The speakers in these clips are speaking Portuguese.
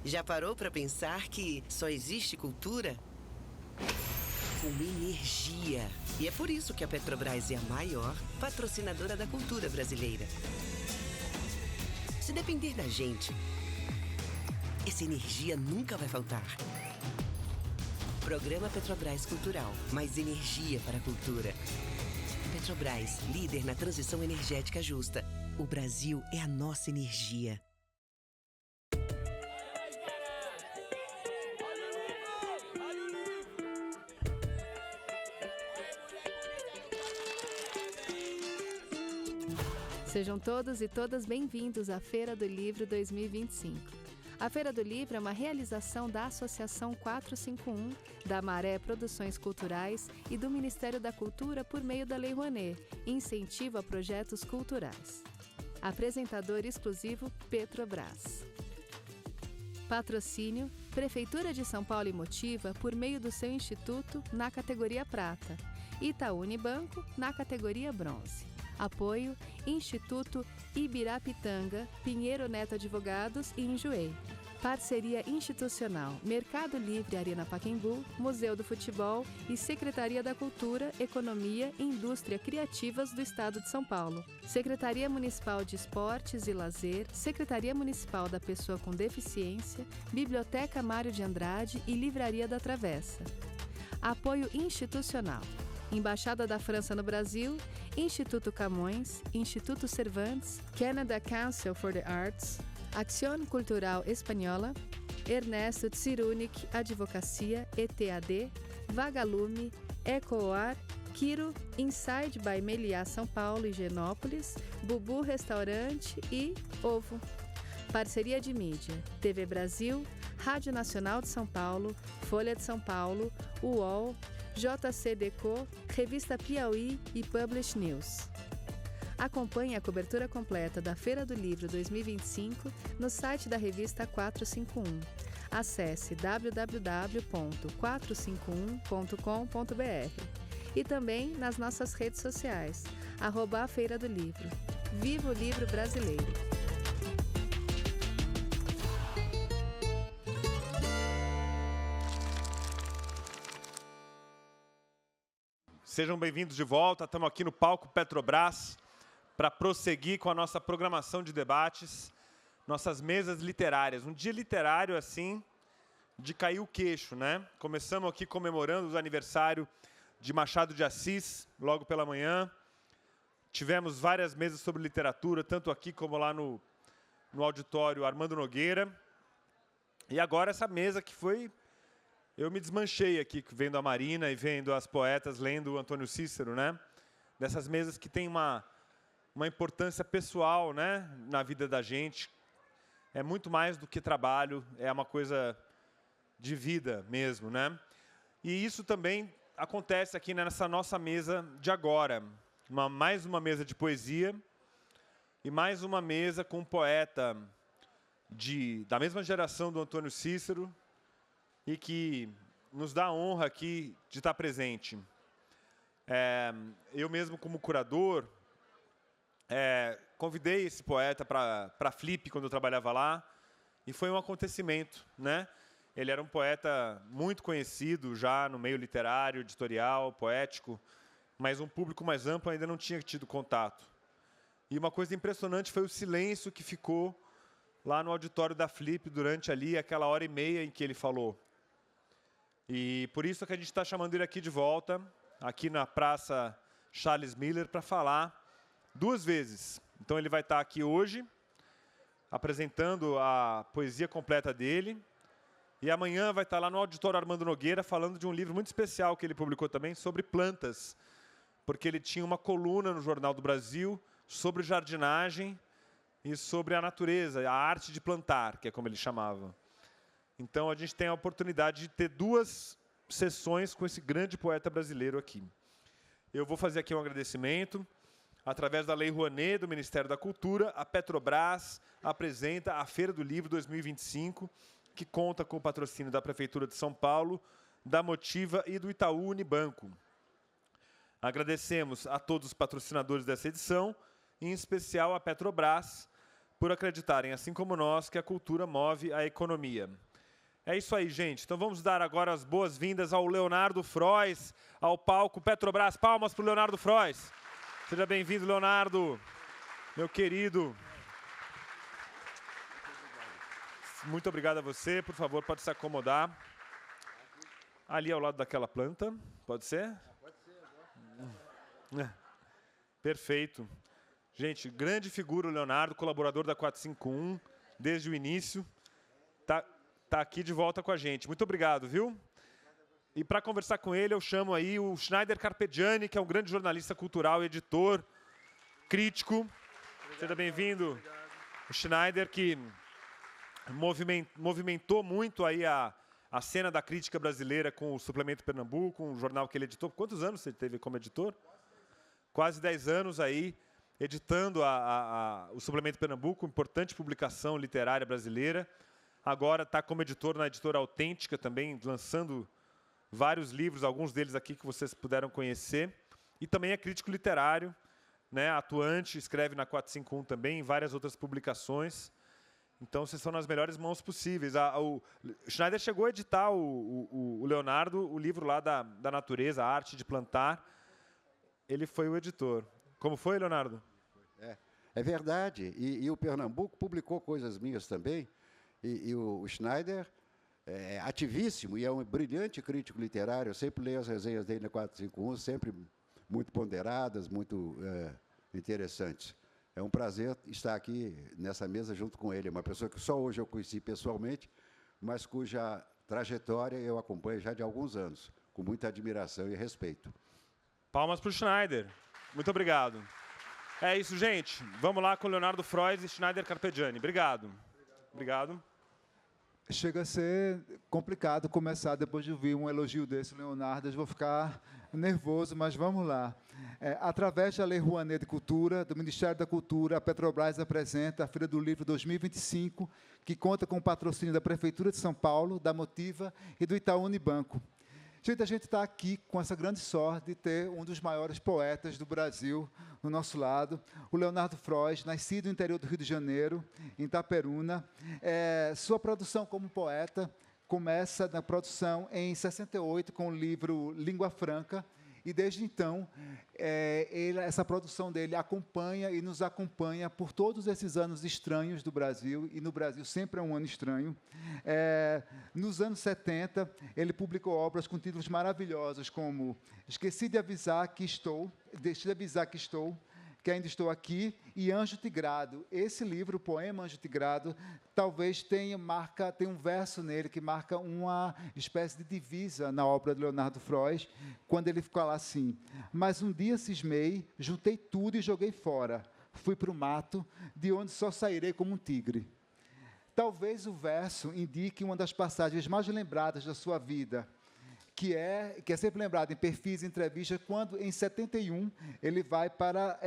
Já parou para pensar que só existe cultura com energia? E é por isso que a Petrobras é a maior patrocinadora da cultura brasileira. Se depender da gente, essa energia nunca vai faltar. Programa Petrobras Cultural. Mais energia para a cultura. Petrobras, líder na transição energética justa. O Brasil é a nossa energia. Sejam todos e todas bem-vindos à Feira do Livro 2025. A Feira do Livro é uma realização da Associação 451, da Maré Produções Culturais e do Ministério da Cultura por meio da Lei Rouanet, incentivo a projetos culturais. Apresentador exclusivo Petrobras. Patrocínio Prefeitura de São Paulo e Motiva por meio do seu instituto na categoria Prata, Itaú Unibanco na categoria Bronze. Apoio Instituto Ibirapitanga, Pinheiro Neto Advogados e Enjoei. Parceria institucional Mercado Livre Arena Pacaembu, Museu do Futebol e Secretaria da Cultura, Economia e Indústria Criativas do Estado de São Paulo. Secretaria Municipal de Esportes e Lazer, Secretaria Municipal da Pessoa com Deficiência, Biblioteca Mário de Andrade e Livraria da Travessa. Apoio institucional Embaixada da França no Brasil, Instituto Camões, Instituto Cervantes, Canada Council for the Arts, Acción Cultural Espanhola, Ernesto Tsirunik Advocacia, ETAD, Vagalume, Ecoar, Quiro, Inside by Meliá São Paulo e Genópolis, Bubu Restaurante e Ovo. Parceria de mídia, TV Brasil, Rádio Nacional de São Paulo, Folha de São Paulo, UOL, JCDecaux, Revista Piauí e Publish News. Acompanhe a cobertura completa da Feira do Livro 2025 no site da revista 451. Acesse www.451.com.br e também nas nossas redes sociais, @a Feira do Livro. Viva o livro brasileiro! Sejam bem-vindos de volta, estamos aqui no palco Petrobras para prosseguir com a nossa programação de debates, nossas mesas literárias. Um dia literário, assim, de cair o queixo, né? Começamos aqui comemorando o aniversário de Machado de Assis, logo pela manhã. Tivemos várias mesas sobre literatura, tanto aqui como lá no auditório Armando Nogueira. E agora essa mesa que foi... Eu me desmanchei aqui, vendo a Marina e vendo as poetas, lendo o Antônio Cícero, né? Dessas mesas que tem uma importância pessoal, né? Na vida da gente. É muito mais do que trabalho, é uma coisa de vida mesmo, né? E isso também acontece aqui nessa nossa mesa de agora. Mais uma mesa de poesia e mais uma mesa com um poeta da mesma geração do Antônio Cícero, e que nos dá a honra aqui de estar presente. Eu mesmo, como curador, convidei esse poeta para a Flip, quando eu trabalhava lá, e foi um acontecimento, né? Ele era um poeta muito conhecido já no meio literário, editorial, poético, mas um público mais amplo ainda não tinha tido contato. E uma coisa impressionante foi o silêncio que ficou lá no auditório da Flip durante ali aquela hora e meia em que ele falou. E por isso que a gente está chamando ele aqui de volta, aqui na Praça Charles Miller, para falar 2 vezes. Então ele vai estar aqui hoje, apresentando a poesia completa dele, e amanhã vai estar lá no auditório Armando Nogueira, falando de um livro muito especial que ele publicou também, sobre plantas, porque ele tinha uma coluna no Jornal do Brasil sobre jardinagem e sobre a natureza, a arte de plantar, que é como ele chamava. Então, a gente tem a oportunidade de ter 2 sessões com esse grande poeta brasileiro aqui. Eu vou fazer aqui um agradecimento. Através da Lei Rouanet, do Ministério da Cultura, a Petrobras apresenta a Feira do Livro 2025, que conta com o patrocínio da Prefeitura de São Paulo, da Motiva e do Itaú Unibanco. Agradecemos a todos os patrocinadores dessa edição, em especial a Petrobras, por acreditarem, assim como nós, que a cultura move a economia. É isso aí, gente. Então vamos dar agora as boas-vindas ao Leonardo Frois, ao palco Petrobras. Palmas para o Leonardo Frois. Seja bem-vindo, Leonardo, meu querido. Muito obrigado a você. Por favor, pode se acomodar. Ali ao lado daquela planta. Pode ser? Pode ser. Perfeito. Gente, grande figura o Leonardo, colaborador da 451, desde o início. Tá aqui de volta com a gente. Muito obrigado, viu? E para conversar com ele, eu chamo aí o Schneider Carpegiani, que é um grande jornalista cultural, editor, crítico. Seja bem-vindo. O Schneider, que movimentou muito aí a cena da crítica brasileira com o Suplemento Pernambuco, um jornal que ele editou. Quantos anos você teve como editor? Quase 10 anos aí, editando o Suplemento Pernambuco, importante publicação literária brasileira. Agora está como editor na Editora Autêntica também, lançando vários livros, alguns deles aqui que vocês puderam conhecer. E também é crítico literário, né, atuante, escreve na 451 também, em várias outras publicações. Então, vocês estão nas melhores mãos possíveis. O Schneider chegou a editar, o Leonardo, o livro lá da natureza, a arte de plantar. Ele foi o editor. Como foi, Leonardo? É verdade. E o Pernambuco publicou coisas minhas também. E o Schneider é ativíssimo e é um brilhante crítico literário. Eu sempre leio as resenhas dele na 451, sempre muito ponderadas, muito interessantes. É um prazer estar aqui nessa mesa junto com ele. É uma pessoa que só hoje eu conheci pessoalmente, mas cuja trajetória eu acompanho já de alguns anos, com muita admiração e respeito. Palmas para o Schneider. Muito obrigado. É isso, gente. Vamos lá com Leonardo Frois e Schneider Carpegiani. Obrigado. Obrigado. Chega a ser complicado começar depois de ouvir um elogio desse, Leonardo. Eu vou ficar nervoso, mas vamos lá. Através da Lei Rouanet de Cultura, do Ministério da Cultura, a Petrobras apresenta a Feira do Livro 2025, que conta com o patrocínio da Prefeitura de São Paulo, da Motiva e do Itaú Unibanco. Gente, a gente está aqui com essa grande sorte de ter um dos maiores poetas do Brasil no nosso lado, o Leonardo Frois, nascido no interior do Rio de Janeiro, em Itaperuna. Sua produção como poeta começa na produção em 68 com o livro Língua Franca, e desde então essa produção dele acompanha e nos acompanha por todos esses anos estranhos do Brasil, e no Brasil sempre é um ano estranho. Nos anos 70, ele publicou obras com títulos maravilhosos como Esqueci de avisar que estou, que ainda estou aqui, e Anjo Tigrado. Esse livro, o poema Anjo Tigrado, talvez tenha um verso nele que marca uma espécie de divisa na obra de Leonardo Frois, quando ele fala assim: mas um dia cismei, juntei tudo e joguei fora. Fui para o mato, de onde só sairei como um tigre. Talvez o verso indique uma das passagens mais lembradas da sua vida, que é sempre lembrado em perfis e entrevistas, quando, em 71, ele vai para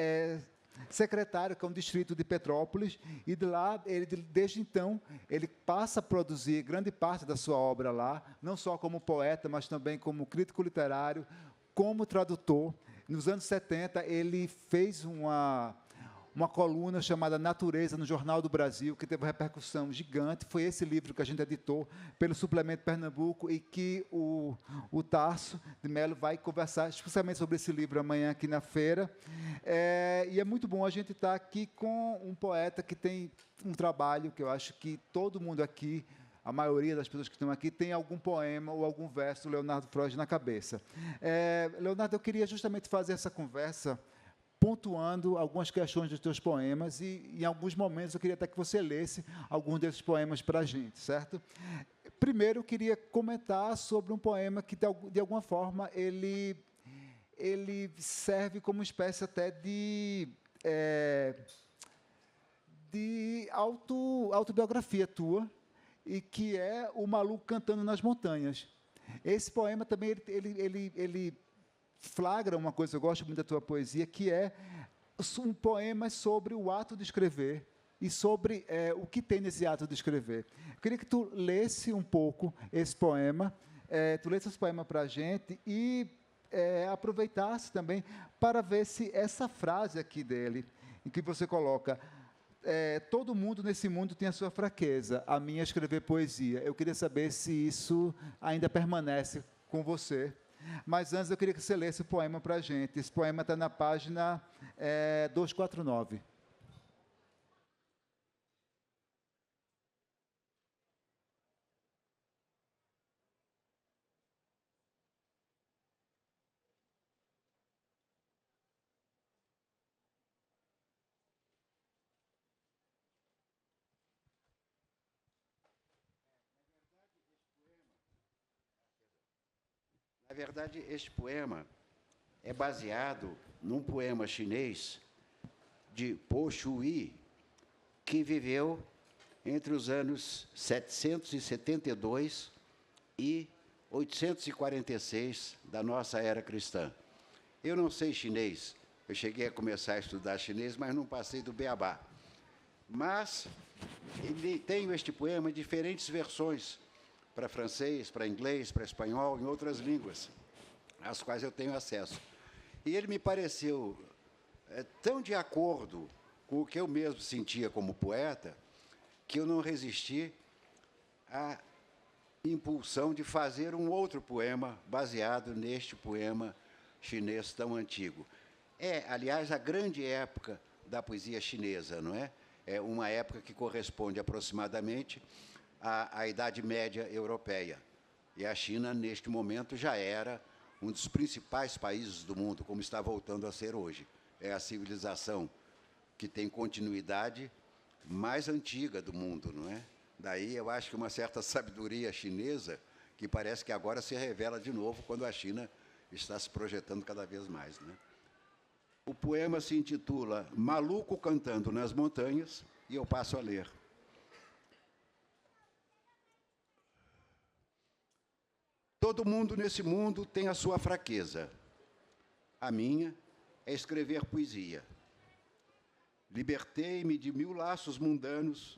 Secretário, que é um distrito de Petrópolis, e de lá, desde então, ele passa a produzir grande parte da sua obra lá, não só como poeta, mas também como crítico literário, como tradutor. Nos anos 70, ele fez uma coluna chamada Natureza, no Jornal do Brasil, que teve uma repercussão gigante. Foi esse livro que a gente editou pelo Suplemento Pernambuco e que o Tarso de Melo vai conversar especialmente sobre esse livro amanhã aqui na feira. E é muito bom a gente estar aqui com um poeta que tem um trabalho que eu acho que todo mundo aqui, a maioria das pessoas que estão aqui, tem algum poema ou algum verso do Leonardo Frois na cabeça. Leonardo, eu queria justamente fazer essa conversa pontuando algumas questões dos teus poemas, e em alguns momentos eu queria até que você lesse alguns desses poemas para a gente, certo? Primeiro, eu queria comentar sobre um poema que, de alguma forma, ele serve como uma espécie até de autobiografia tua, e que é O Maluco Cantando nas Montanhas. Esse poema também, ele flagra uma coisa, eu gosto muito da tua poesia, que é um poema sobre o ato de escrever e sobre o que tem nesse ato de escrever. Eu queria que tu lesse um pouco esse poema, para a gente e aproveitasse também para ver se essa frase aqui dele, em que você coloca: todo mundo nesse mundo tem a sua fraqueza. A minha é escrever poesia. Eu queria saber se isso ainda permanece com você. Mas antes eu queria que você lesse o poema para a gente. Esse poema está na página 249. Na verdade, este poema é baseado num poema chinês de Po Shui, que viveu entre os anos 772 e 846 da nossa era cristã. Eu não sei chinês, eu cheguei a começar a estudar chinês, mas não passei do beabá. Mas tenho este poema em diferentes versões, para francês, para inglês, para espanhol, em outras línguas, às quais eu tenho acesso. E ele me pareceu tão de acordo com o que eu mesmo sentia como poeta, que eu não resisti à impulsão de fazer um outro poema baseado neste poema chinês tão antigo. Aliás, a grande época da poesia chinesa, não é? É uma época que corresponde aproximadamente à Idade Média Europeia. E a China, neste momento, já era um dos principais países do mundo, como está voltando a ser hoje. É a civilização que tem continuidade mais antiga do mundo, não é? Daí eu acho que uma certa sabedoria chinesa, que parece que agora se revela de novo quando a China está se projetando cada vez mais, né? O poema se intitula Maluco Cantando nas Montanhas, e eu passo a ler. Todo mundo nesse mundo tem a sua fraqueza. A minha é escrever poesia. Libertei-me de 1000 laços mundanos,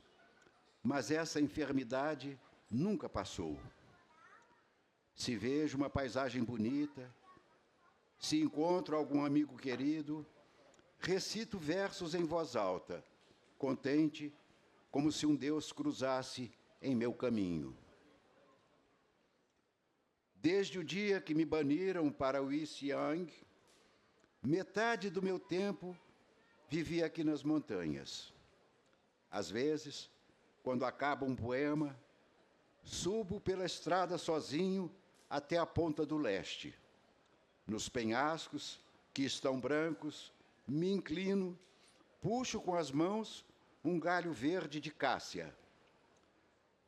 mas essa enfermidade nunca passou. Se vejo uma paisagem bonita, se encontro algum amigo querido, recito versos em voz alta, contente, como se um Deus cruzasse em meu caminho. Desde o dia que me baniram para o Xi'an, metade do meu tempo vivi aqui nas montanhas. Às vezes, quando acaba um poema, subo pela estrada sozinho até a ponta do leste. Nos penhascos, que estão brancos, me inclino, puxo com as mãos um galho verde de cássia.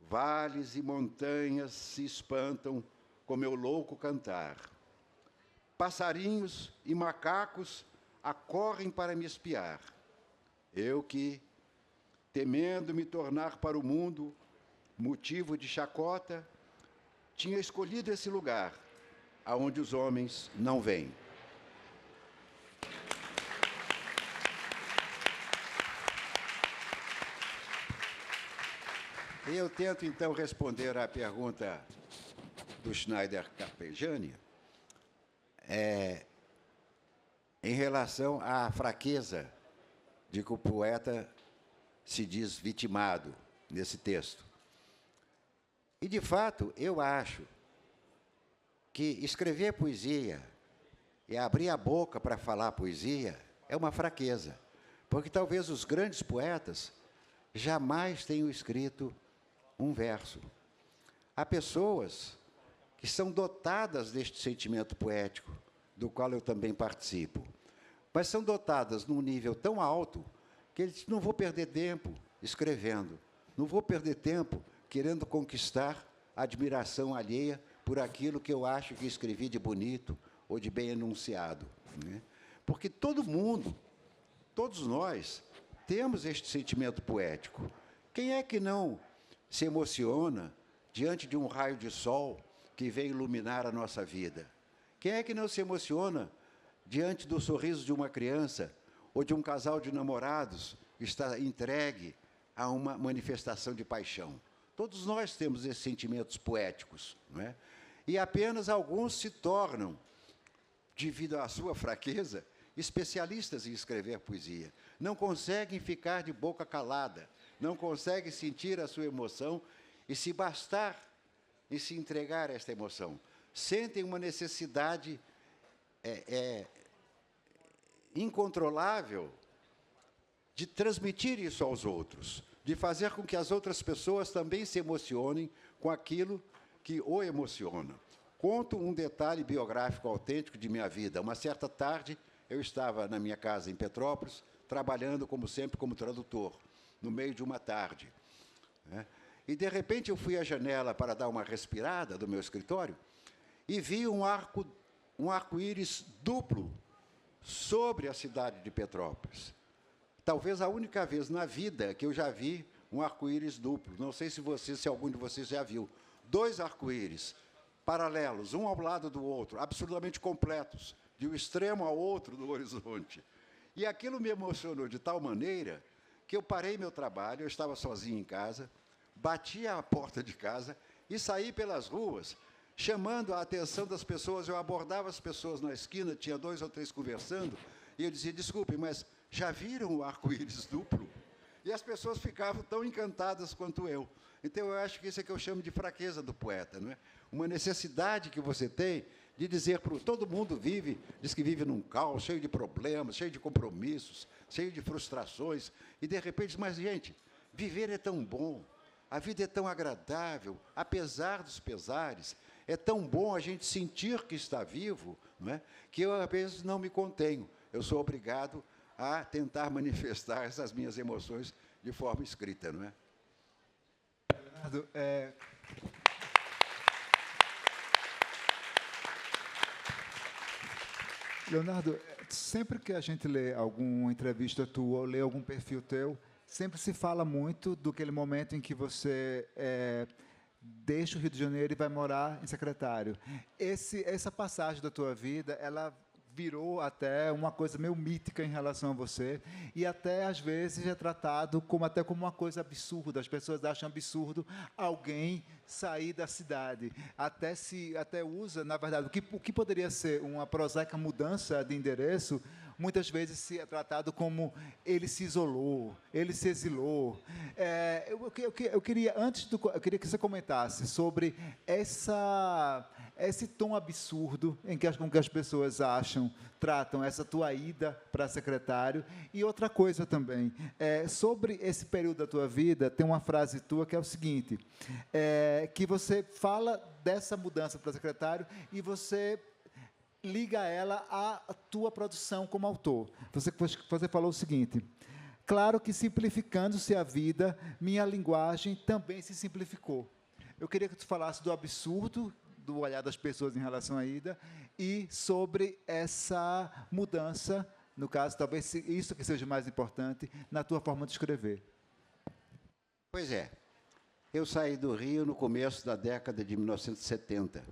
Vales e montanhas se espantam com meu louco cantar. Passarinhos e macacos acorrem para me espiar. Eu que, temendo me tornar para o mundo motivo de chacota, tinha escolhido esse lugar, aonde os homens não vêm. Eu tento, então, responder à pergunta do Schneider Carpegiani, em relação à fraqueza de que o poeta se diz vitimado nesse texto. E, de fato, eu acho que escrever poesia e abrir a boca para falar poesia é uma fraqueza, porque talvez os grandes poetas jamais tenham escrito um verso. Há pessoas que são dotadas deste sentimento poético, do qual eu também participo, mas são dotadas num nível tão alto que eles não vão perder tempo escrevendo, não vou perder tempo querendo conquistar a admiração alheia por aquilo que eu acho que escrevi de bonito ou de bem enunciado, né? Porque todo mundo, todos nós, temos este sentimento poético. Quem é que não se emociona diante de um raio de sol que vem iluminar a nossa vida? Quem é que não se emociona diante do sorriso de uma criança ou de um casal de namorados que está entregue a uma manifestação de paixão? Todos nós temos esses sentimentos poéticos, não é? E apenas alguns se tornam, devido à sua fraqueza, especialistas em escrever poesia. Não conseguem ficar de boca calada, não conseguem sentir a sua emoção e se bastar em se entregar a esta emoção. Sentem uma necessidade incontrolável de transmitir isso aos outros, de fazer com que as outras pessoas também se emocionem com aquilo que o emociona. Conto um detalhe biográfico autêntico de minha vida. Uma certa tarde, eu estava na minha casa em Petrópolis, trabalhando, como sempre, como tradutor, no meio de uma tarde, né? E, de repente, eu fui à janela para dar uma respirada do meu escritório e vi um arco-íris duplo sobre a cidade de Petrópolis. Talvez a única vez na vida que eu já vi um arco-íris duplo. Não sei se algum de vocês já viu. 2 arco-íris paralelos, um ao lado do outro, absolutamente completos, de um extremo ao outro do horizonte. E aquilo me emocionou de tal maneira que eu parei meu trabalho, eu estava sozinho em casa, bati à porta de casa e saí pelas ruas, chamando a atenção das pessoas. Eu abordava as pessoas na esquina, tinha 2 ou 3 conversando, e eu dizia: desculpe, mas já viram o arco-íris duplo? E as pessoas ficavam tão encantadas quanto eu. Então, eu acho que isso é que eu chamo de fraqueza do poeta, não é? Uma necessidade que você tem de dizer para todo mundo diz que vive num caos, cheio de problemas, cheio de compromissos, cheio de frustrações, e, de repente, diz: mas, gente, viver é tão bom, a vida é tão agradável, apesar dos pesares, é tão bom a gente sentir que está vivo, não é? Que eu, às vezes, não me contenho. Eu sou obrigado a tentar manifestar essas minhas emoções de forma escrita, não é? Leonardo, Leonardo, sempre que a gente lê alguma entrevista tua ou lê algum perfil teu, sempre se fala muito do aquele momento em que você deixa o Rio de Janeiro e vai morar em Secretário. Essa passagem da tua vida, ela virou até uma coisa meio mítica em relação a você, e até, às vezes, é tratado como uma coisa absurda. As pessoas acham absurdo alguém sair da cidade. Até usa, na verdade, o que poderia ser uma prosaica mudança de endereço, muitas vezes se é tratado como ele se isolou, ele se exilou. Eu queria que você comentasse sobre esse tom absurdo com que as pessoas tratam essa tua ida para secretário. E outra coisa também, sobre esse período da tua vida, tem uma frase tua que é o seguinte, que você fala dessa mudança para secretário e você liga ela à tua produção como autor. Você falou o seguinte: claro que, simplificando-se a vida, minha linguagem também se simplificou. Eu queria que tu falasse do absurdo do olhar das pessoas em relação à ida e sobre essa mudança, no caso, talvez isso que seja mais importante, na tua forma de escrever. Pois é. Eu saí do Rio no começo da década de 1970.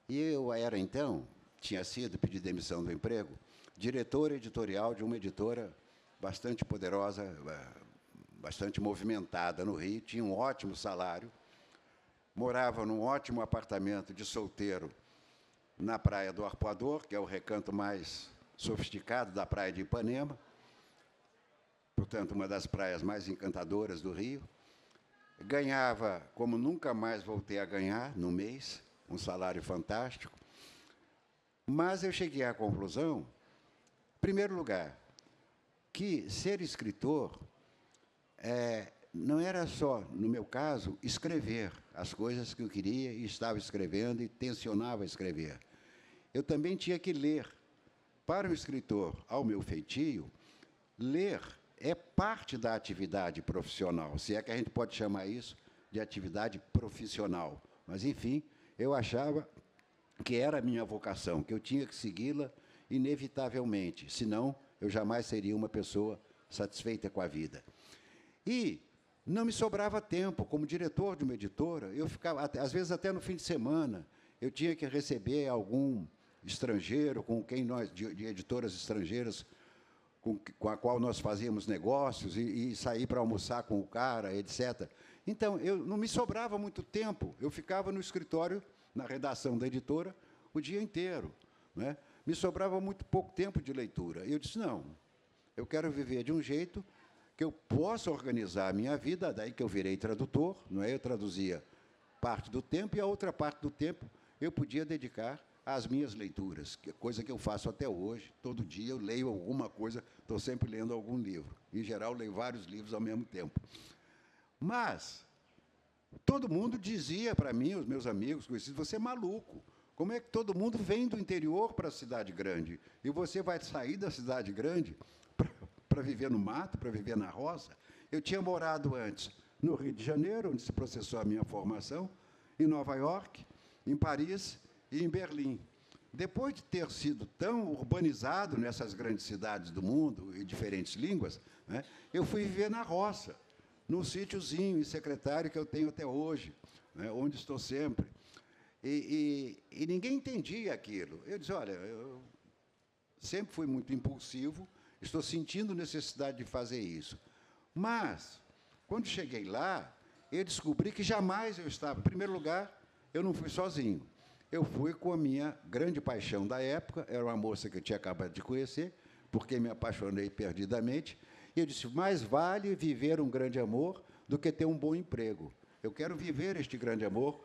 E eu era, então, tinha sido, pedi demissão do emprego, diretor editorial de uma editora bastante poderosa, bastante movimentada no Rio, tinha um ótimo salário, morava num ótimo apartamento de solteiro na Praia do Arpoador, que é o recanto mais sofisticado da Praia de Ipanema, portanto, uma das praias mais encantadoras do Rio. Ganhava, como nunca mais voltei a ganhar, no mês, um salário fantástico. Mas eu cheguei à conclusão, em primeiro lugar, que ser escritor não era só, no meu caso, escrever as coisas que eu queria e estava escrevendo e tensionava escrever. Eu também tinha que ler. Para o escritor, ao meu feitio, ler é parte da atividade profissional, se é que a gente pode chamar isso de atividade profissional. Mas, enfim, eu achava que era a minha vocação, que eu tinha que segui-la inevitavelmente, senão eu jamais seria uma pessoa satisfeita com a vida. E não me sobrava tempo. Como diretor de uma editora, eu ficava, às vezes até no fim de semana, eu tinha que receber algum estrangeiro, com quem nós, de editoras estrangeiras, com a qual nós fazíamos negócios, e sair para almoçar com o cara, etc. Então, não me sobrava muito tempo. Eu ficava no escritório, na redação da editora, o dia inteiro, né? me sobrava muito pouco tempo de leitura. E eu disse, não, eu quero viver de um jeito que eu possa organizar a minha vida, daí que eu virei tradutor, não é? Eu traduzia parte do tempo e a outra parte do tempo eu podia dedicar às minhas leituras, que é coisa que eu faço até hoje. Todo dia eu leio alguma coisa, estou sempre lendo algum livro. Em geral, leio vários livros ao mesmo tempo. Mas todo mundo dizia para mim, os meus amigos conhecidos, você é maluco. Como é que todo mundo vem do interior para a cidade grande? E você vai sair da cidade grande para viver no mato, para viver na roça? Eu tinha morado antes no Rio de Janeiro, onde se processou a minha formação, em Nova York, em Paris e em Berlim. Depois de ter sido tão urbanizado nessas grandes cidades do mundo e diferentes línguas, né, eu fui viver na roça, num sítiozinho em Secretário que eu tenho até hoje, né, onde estou sempre. E ninguém entendia aquilo. Eu disse, olha, eu sempre fui muito impulsivo, estou sentindo necessidade de fazer isso. Mas, quando cheguei lá, eu descobri que jamais eu estava... Em primeiro lugar, eu não fui sozinho. Eu fui com a minha grande paixão da época, era uma moça que eu tinha acabado de conhecer, porque me apaixonei perdidamente, e eu disse, mais vale viver um grande amor do que ter um bom emprego. Eu quero viver este grande amor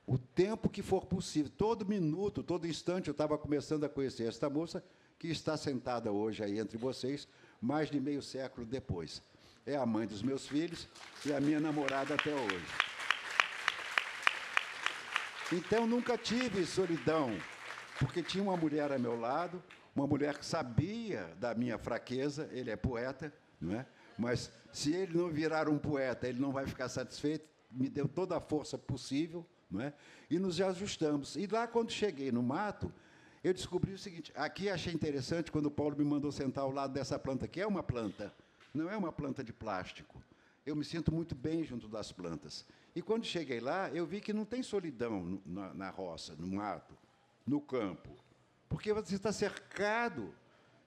o tempo que for possível. Todo minuto, todo instante, eu estava começando a conhecer esta moça, que está sentada hoje aí entre vocês, mais de meio século depois. É a mãe dos meus filhos e a minha namorada até hoje. Então, nunca tive solidão, porque tinha uma mulher a meu lado, uma mulher que sabia da minha fraqueza, ele é poeta, não é? Mas, se ele não virar um poeta, ele não vai ficar satisfeito, me deu toda a força possível, não é? E nos ajustamos. E lá, quando cheguei no mato, eu descobri o seguinte, aqui achei interessante, quando o Paulo me mandou sentar ao lado dessa planta, que é uma planta, não é uma planta de plástico. Eu me sinto muito bem junto das plantas. E, quando cheguei lá, eu vi que não tem solidão na roça, no mato, no campo, porque você está cercado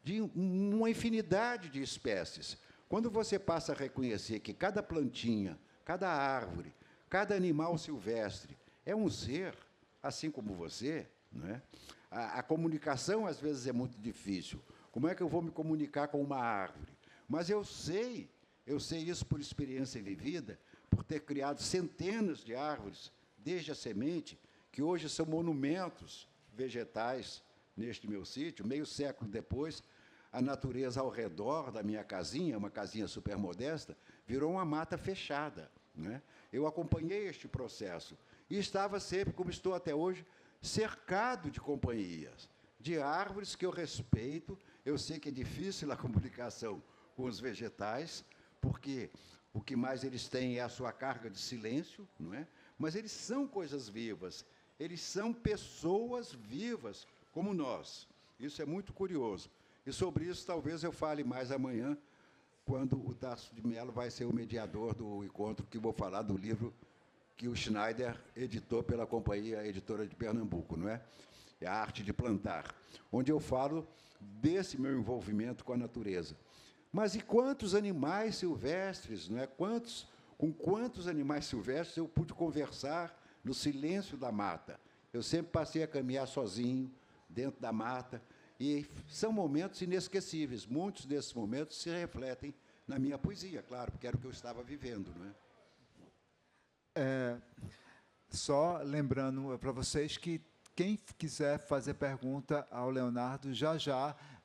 de uma infinidade de espécies. Quando você passa a reconhecer que cada plantinha, cada árvore, cada animal silvestre é um ser, assim como você, não é? A comunicação, às vezes, é muito difícil. Como é que eu vou me comunicar com uma árvore? Mas eu sei isso por experiência vivida, por ter criado centenas de árvores, desde a semente, que hoje são monumentos vegetais neste meu sítio. Meio século depois, a natureza ao redor da minha casinha, uma casinha super modesta, virou uma mata fechada, né? Eu acompanhei este processo e estava sempre, como estou até hoje, cercado de companhias, de árvores que eu respeito. Eu sei que é difícil a comunicação com os vegetais, porque o que mais eles têm é a sua carga de silêncio, não é? Mas eles são coisas vivas, eles são pessoas vivas, como nós. Isso é muito curioso. E sobre isso, talvez eu fale mais amanhã, quando o Tarso de Mello vai ser o mediador do encontro, que vou falar do livro que o Schneider editou pela Companhia Editora de Pernambuco, não é? É A Arte de Plantar, onde eu falo desse meu envolvimento com a natureza. Mas e quantos animais silvestres, não é? Com quantos animais silvestres eu pude conversar no silêncio da mata? Eu sempre passei a caminhar sozinho, dentro da mata, e são momentos inesquecíveis. Muitos desses momentos se refletem na minha poesia, claro, porque era o que eu estava vivendo, não é? Só lembrando para vocês que quem quiser fazer pergunta ao Leonardo, já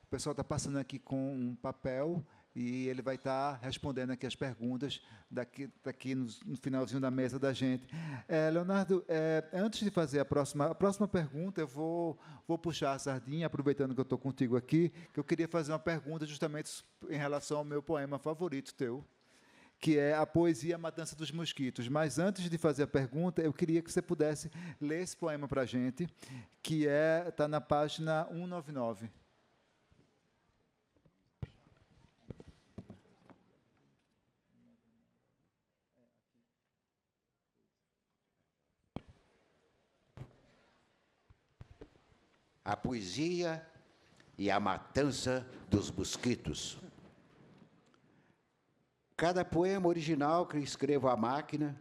o pessoal está passando aqui com um papel e ele vai estar respondendo aqui as perguntas daqui no finalzinho da mesa da gente. Leonardo, antes de fazer a próxima pergunta, eu vou puxar a sardinha, aproveitando que eu estou contigo aqui, que eu queria fazer uma pergunta justamente em relação ao meu poema favorito teu, que é a poesia Matança dos Mosquitos. Mas, antes de fazer a pergunta, eu queria que você pudesse ler esse poema para a gente, que está na página 199. A poesia e a matança dos mosquitos. Cada poema original que escrevo à máquina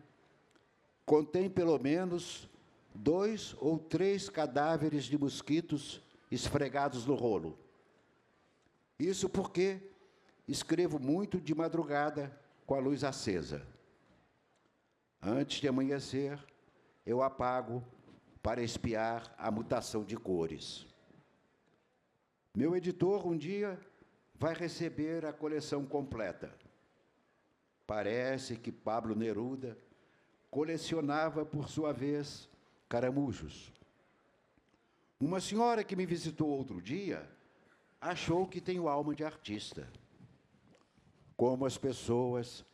contém pelo menos 2 ou 3 cadáveres de mosquitos esfregados no rolo. Isso porque escrevo muito de madrugada com a luz acesa. Antes de amanhecer, eu apago para espiar a mutação de cores. Meu editor, um dia, vai receber a coleção completa. Parece que Pablo Neruda colecionava, por sua vez, caramujos. Uma senhora que me visitou outro dia achou que tenho alma de artista. Como as pessoas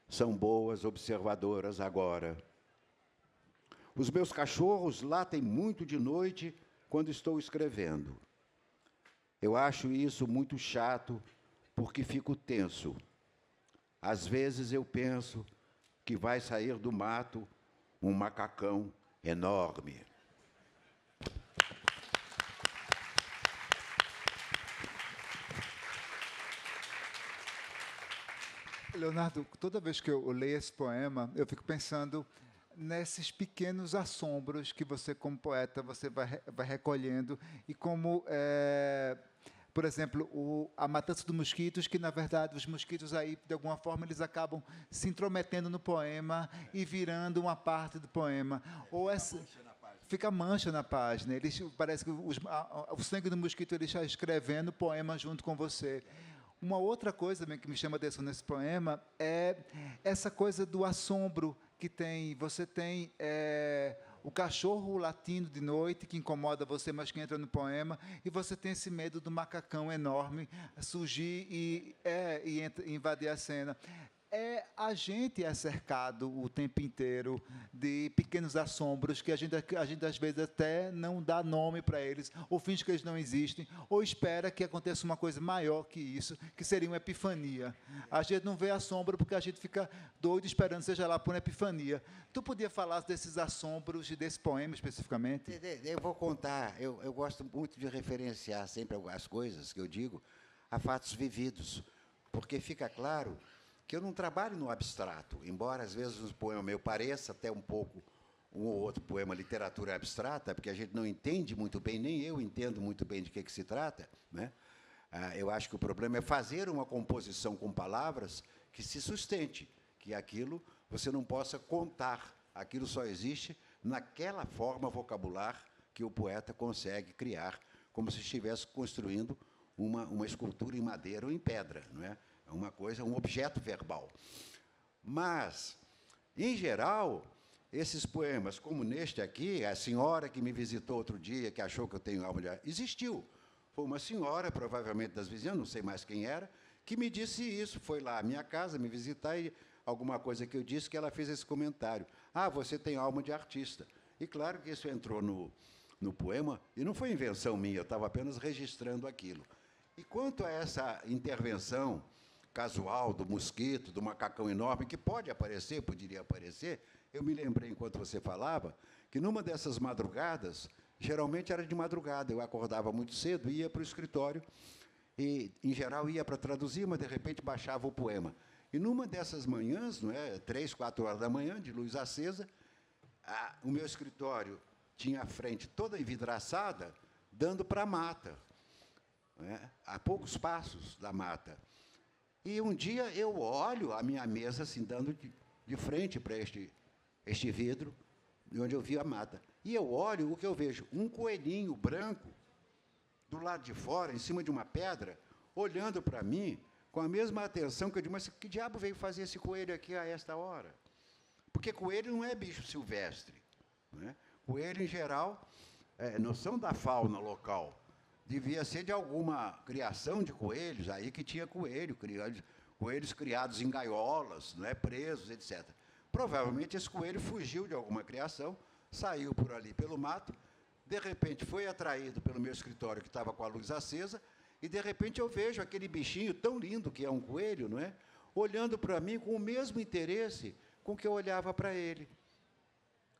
são boas observadoras agora. Os meus cachorros latem muito de noite quando estou escrevendo. Eu acho isso muito chato, porque fico tenso. Às vezes eu penso que vai sair do mato um macacão enorme. Leonardo, toda vez que eu leio esse poema, eu fico pensando nesses pequenos assombros que você, como poeta, você vai recolhendo e como, por exemplo, a matança dos mosquitos, que, na verdade, os mosquitos aí, de alguma forma, eles acabam se intrometendo no poema e virando uma parte do poema. Ou essa... Fica mancha na página. Eles, parece que o sangue do mosquito ele está escrevendo o poema junto com você. Uma outra coisa também que me chama a atenção nesse poema é essa coisa do assombro que tem. Você tem o cachorro latindo de noite, que incomoda você, mas que entra no poema, e você tem esse medo do macacão enorme surgir e invadir a cena. A gente é cercado o tempo inteiro de pequenos assombros que a gente às vezes até não dá nome para eles, ou finge que eles não existem, ou espera que aconteça uma coisa maior que isso, que seria uma epifania. A gente não vê assombro porque a gente fica doido esperando, seja lá, por uma epifania. Tu podia falar desses assombros e desse poema especificamente? Eu vou contar. Eu gosto muito de referenciar sempre as coisas que eu digo a fatos vividos, porque fica claro que eu não trabalho no abstrato, embora às vezes um poema meu pareça até um pouco um ou outro poema literatura abstrata, porque a gente não entende muito bem, nem eu entendo muito bem de que se trata, né? Eu acho que o problema é fazer uma composição com palavras que se sustente, que aquilo você não possa contar, aquilo só existe naquela forma vocabular que o poeta consegue criar, como se estivesse construindo uma escultura em madeira ou em pedra, não é? É uma coisa, um objeto verbal. Mas, em geral, esses poemas, como neste aqui, a senhora que me visitou outro dia, que achou que eu tenho alma de artista, existiu. Foi uma senhora, provavelmente das vizinhas, não sei mais quem era, que me disse isso. Foi lá à minha casa me visitar e alguma coisa que eu disse que ela fez esse comentário. Ah, você tem alma de artista. E claro que isso entrou no poema, e não foi invenção minha, eu estava apenas registrando aquilo. E quanto a essa intervenção casual do mosquito, do macacão enorme, que pode aparecer, poderia aparecer, eu me lembrei, enquanto você falava, que numa dessas madrugadas, geralmente era de madrugada, eu acordava muito cedo, ia para o escritório, e, em geral, ia para traduzir, mas, de repente, baixava o poema. E, numa dessas manhãs, não é, 3, 4 horas da manhã, de luz acesa, o meu escritório tinha a frente toda envidraçada, dando para a mata, não é, a poucos passos da mata. E um dia eu olho a minha mesa assim, dando de frente para este vidro, de onde eu vi a mata. E eu olho, o que eu vejo? Um coelhinho branco, do lado de fora, em cima de uma pedra, olhando para mim, com a mesma atenção que eu digo, mas que diabo veio fazer esse coelho aqui a esta hora? Porque coelho não é bicho silvestre, né? Coelho, em geral, noção da fauna local. Devia ser de alguma criação de coelhos, aí que tinha coelhos criados em gaiolas, não é, presos, etc. Provavelmente esse coelho fugiu de alguma criação, saiu por ali pelo mato, de repente foi atraído pelo meu escritório, que estava com a luz acesa, e de repente eu vejo aquele bichinho tão lindo que é um coelho, não é, olhando para mim com o mesmo interesse com que eu olhava para ele.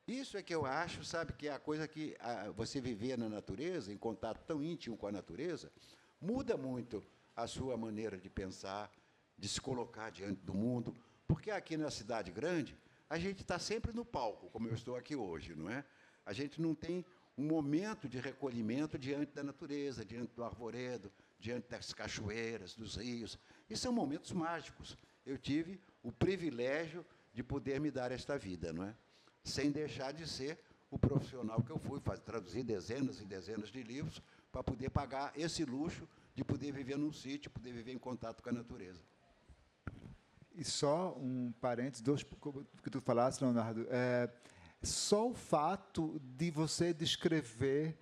Isso é que eu acho, sabe, que é a coisa que você viver na natureza, em contato tão íntimo com a natureza, muda muito a sua maneira de pensar, de se colocar diante do mundo, porque aqui na cidade grande, a gente está sempre no palco, como eu estou aqui hoje, não é? A gente não tem um momento de recolhimento diante da natureza, diante do arvoredo, diante das cachoeiras, dos rios. E são momentos mágicos. Eu tive o privilégio de poder me dar esta vida, não é? Sem deixar de ser o profissional que eu fui, traduzir dezenas e dezenas de livros para poder pagar esse luxo de poder viver num sítio, poder viver em contato com a natureza. E só um parênteses, que tu falaste, Leonardo, só o fato de você descrever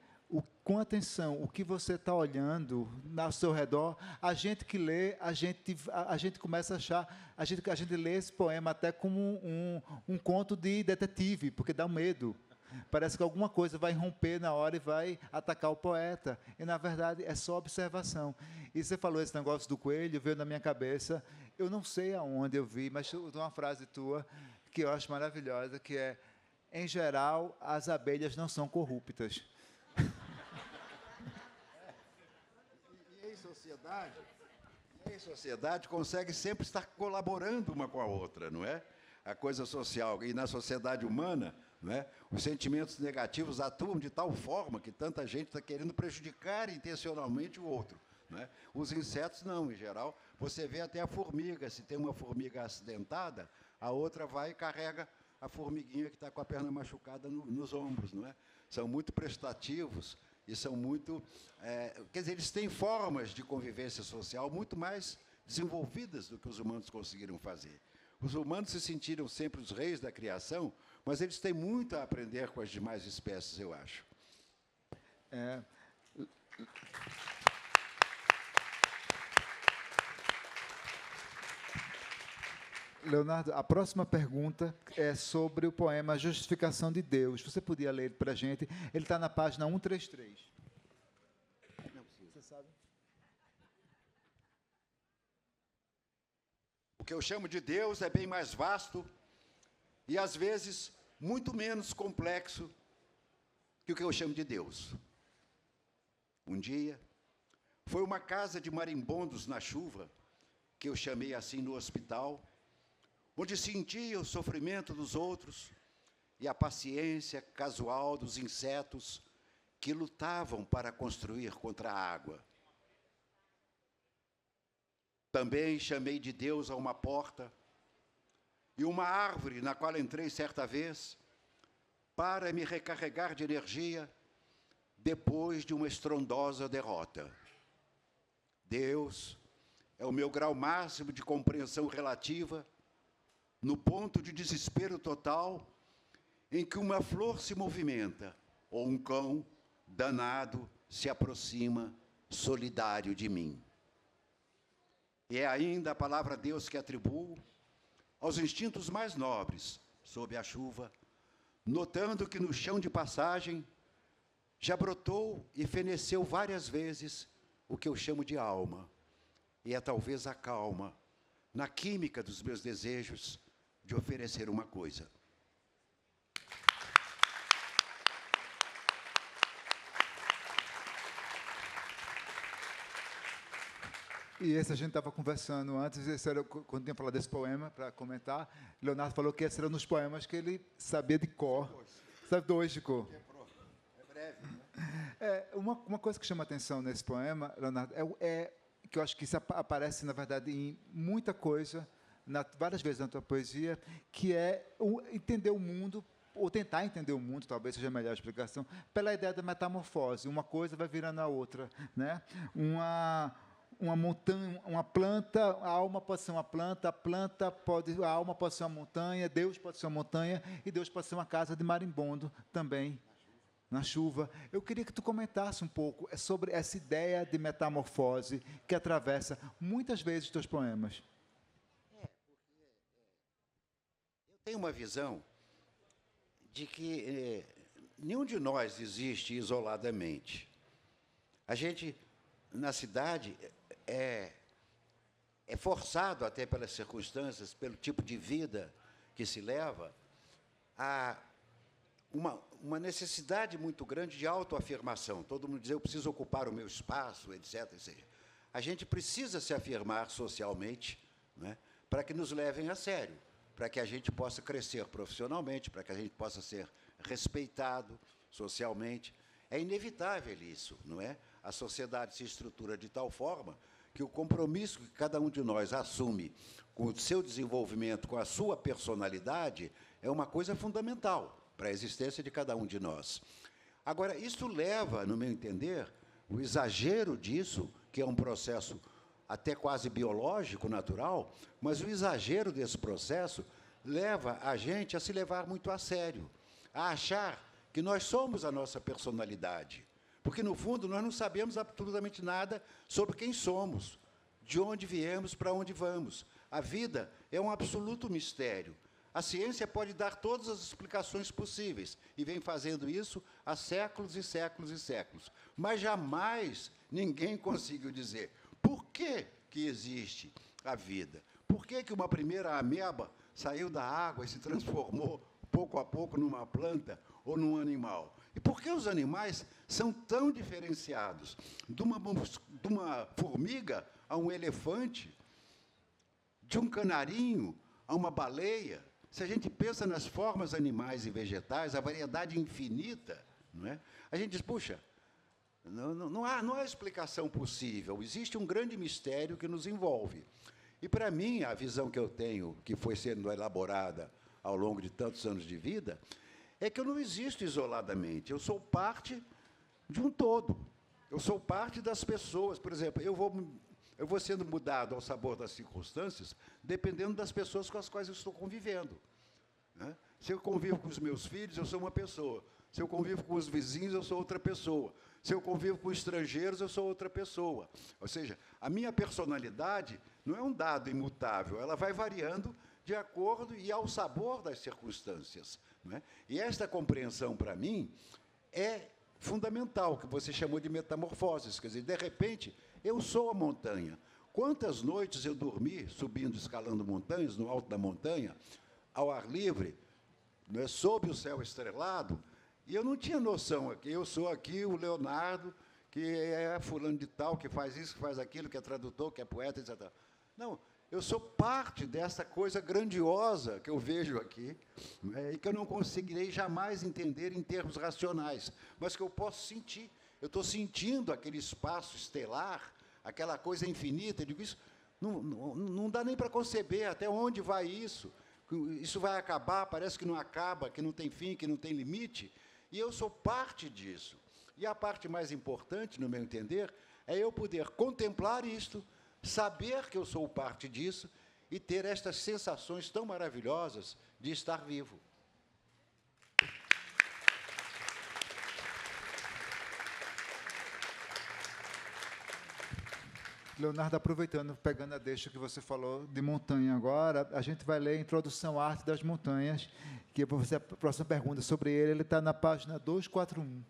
com atenção o que você está olhando ao seu redor, a gente que lê, a gente começa a achar, a gente lê esse poema até como um conto de detetive, porque dá medo. Parece que alguma coisa vai romper na hora e vai atacar o poeta. E, na verdade, é só observação. E você falou esse negócio do coelho, veio na minha cabeça. Eu não sei aonde eu vi, mas tem uma frase tua que eu acho maravilhosa, que é: em geral, as abelhas não são corruptas. E em sociedade consegue sempre estar colaborando uma com a outra, não é? A coisa social. E na sociedade humana, não é? Os sentimentos negativos atuam de tal forma que tanta gente está querendo prejudicar intencionalmente o outro. Não é? Os insetos, não, em geral. Você vê até a formiga. Se tem uma formiga acidentada, a outra vai e carrega a formiguinha que está com a perna machucada nos ombros. Não é? São muito prestativos e são muito... quer dizer, eles têm formas de convivência social muito mais desenvolvidas do que os humanos conseguiram fazer. Os humanos se sentiram sempre os reis da criação, mas eles têm muito a aprender com as demais espécies, eu acho. Leonardo, a próxima pergunta é sobre o poema Justificação de Deus. Você podia ler para a gente? Ele está na página 133. Você sabe? O que eu chamo de Deus é bem mais vasto e, às vezes, muito menos complexo que o que eu chamo de Deus. Um dia, foi uma casa de marimbondos na chuva, que eu chamei assim no hospital, onde sentia o sofrimento dos outros e a paciência casual dos insetos que lutavam para construir contra a água. Também chamei de Deus a uma porta e uma árvore na qual entrei certa vez para me recarregar de energia depois de uma estrondosa derrota. Deus é o meu grau máximo de compreensão relativa no ponto de desespero total em que uma flor se movimenta ou um cão danado se aproxima solidário de mim. E é ainda a palavra Deus que atribuo aos instintos mais nobres, sob a chuva, notando que no chão de passagem já brotou e feneceu várias vezes o que eu chamo de alma. E é talvez a calma, na química dos meus desejos, de oferecer uma coisa. E esse a gente estava conversando antes, esse era, quando tinha falado desse poema, para comentar, Leonardo falou que esse era um dos poemas que ele sabia de cor. Sabe dois de cor. É breve, né? Uma coisa que chama atenção nesse poema, Leonardo, que eu acho que isso aparece, na verdade, em muita coisa, várias vezes na tua poesia, que é entender o mundo, ou tentar entender o mundo, talvez seja a melhor explicação, pela ideia da metamorfose. Uma coisa vai virando a outra, né? Uma montanha, uma planta, a alma pode ser uma planta, a alma pode ser uma montanha, Deus pode ser uma montanha, e Deus pode ser uma casa de marimbondo também, na chuva. Eu queria que tu comentasse um pouco sobre essa ideia de metamorfose que atravessa muitas vezes os teus poemas. Eu tenho uma visão de que nenhum de nós existe isoladamente. A gente, na cidade, é forçado até pelas circunstâncias, pelo tipo de vida que se leva, a uma necessidade muito grande de autoafirmação. Todo mundo diz, eu preciso ocupar o meu espaço, etc. etc. A gente precisa se afirmar socialmente, né, para que nos levem a sério, para que a gente possa crescer profissionalmente, para que a gente possa ser respeitado socialmente. É inevitável isso, não é? A sociedade se estrutura de tal forma que o compromisso que cada um de nós assume com o seu desenvolvimento, com a sua personalidade, é uma coisa fundamental para a existência de cada um de nós. Agora, isso leva, no meu entender, o exagero disso, que é um processo até quase biológico, natural, mas o exagero desse processo leva a gente a se levar muito a sério, a achar que nós somos a nossa personalidade. Porque, no fundo, nós não sabemos absolutamente nada sobre quem somos, de onde viemos, para onde vamos. A vida é um absoluto mistério. A ciência pode dar todas as explicações possíveis, e vem fazendo isso há séculos e séculos e séculos. Mas jamais ninguém conseguiu dizer por que existe a vida. Por que uma primeira ameba saiu da água e se transformou, pouco a pouco, numa planta ou num animal? E por que os animais são tão diferenciados? De uma formiga a um elefante, de um canarinho a uma baleia. Se a gente pensa nas formas animais e vegetais, a variedade infinita, não é? A gente diz, puxa, não há explicação possível. Existe um grande mistério que nos envolve. E, para mim, a visão que eu tenho, que foi sendo elaborada ao longo de tantos anos de vida, é que eu não existo isoladamente. Eu sou parte de um todo. Eu sou parte das pessoas. Por exemplo, eu vou sendo mudado ao sabor das circunstâncias, dependendo das pessoas com as quais eu estou convivendo, né? Se eu convivo com os meus filhos, eu sou uma pessoa. Se eu convivo com os vizinhos, eu sou outra pessoa. Se eu convivo com estrangeiros, eu sou outra pessoa. Ou seja, a minha personalidade não é um dado imutável, ela vai variando de acordo e ao sabor das circunstâncias, não é? E esta compreensão, para mim, é fundamental, que você chamou de metamorfoses. Quer dizer, de repente, eu sou a montanha. Quantas noites eu dormi subindo, escalando montanhas, no alto da montanha, ao ar livre, não é, sob o céu estrelado, e eu não tinha noção aqui. Eu sou aqui o Leonardo, que é fulano de tal, que faz isso, que faz aquilo, que é tradutor, que é poeta, etc. Não, eu sou parte dessa coisa grandiosa que eu vejo aqui, né, e que eu não conseguirei jamais entender em termos racionais, mas que eu posso sentir. Eu estou sentindo aquele espaço estelar, aquela coisa infinita. Eu digo, isso não dá nem para conceber até onde vai isso. Isso vai acabar, parece que não acaba, que não tem fim, que não tem limite, e eu sou parte disso. E a parte mais importante, no meu entender, é eu poder contemplar isto, saber que eu sou parte disso e ter estas sensações tão maravilhosas de estar vivo. Leonardo, aproveitando, pegando a deixa que você falou de montanha agora, a gente vai ler a Introdução à Arte das Montanhas, que eu vou fazer a próxima pergunta sobre ele. Ele está na página 241.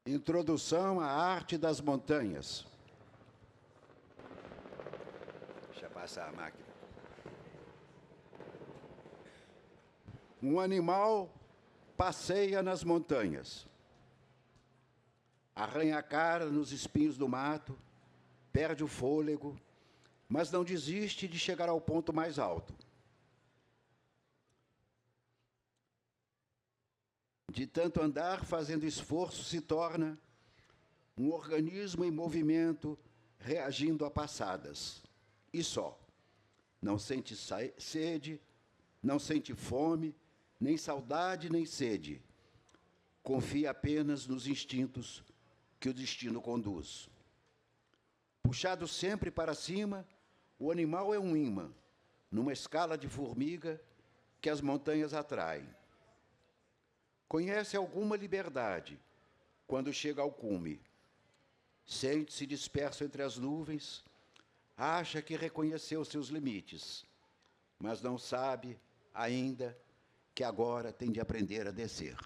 Introdução à Arte das Montanhas. Passar a máquina. Um animal passeia nas montanhas, arranha a cara nos espinhos do mato, perde o fôlego, mas não desiste de chegar ao ponto mais alto. De tanto andar fazendo esforço, se torna um organismo em movimento, reagindo a passadas. E só. Não sente sede, não sente fome, nem saudade, nem sede. Confia apenas nos instintos que o destino conduz. Puxado sempre para cima, o animal é um imã, numa escala de formiga que as montanhas atraem. Conhece alguma liberdade quando chega ao cume. Sente-se disperso entre as nuvens, acha que reconheceu seus limites, mas não sabe ainda que agora tem de aprender a descer.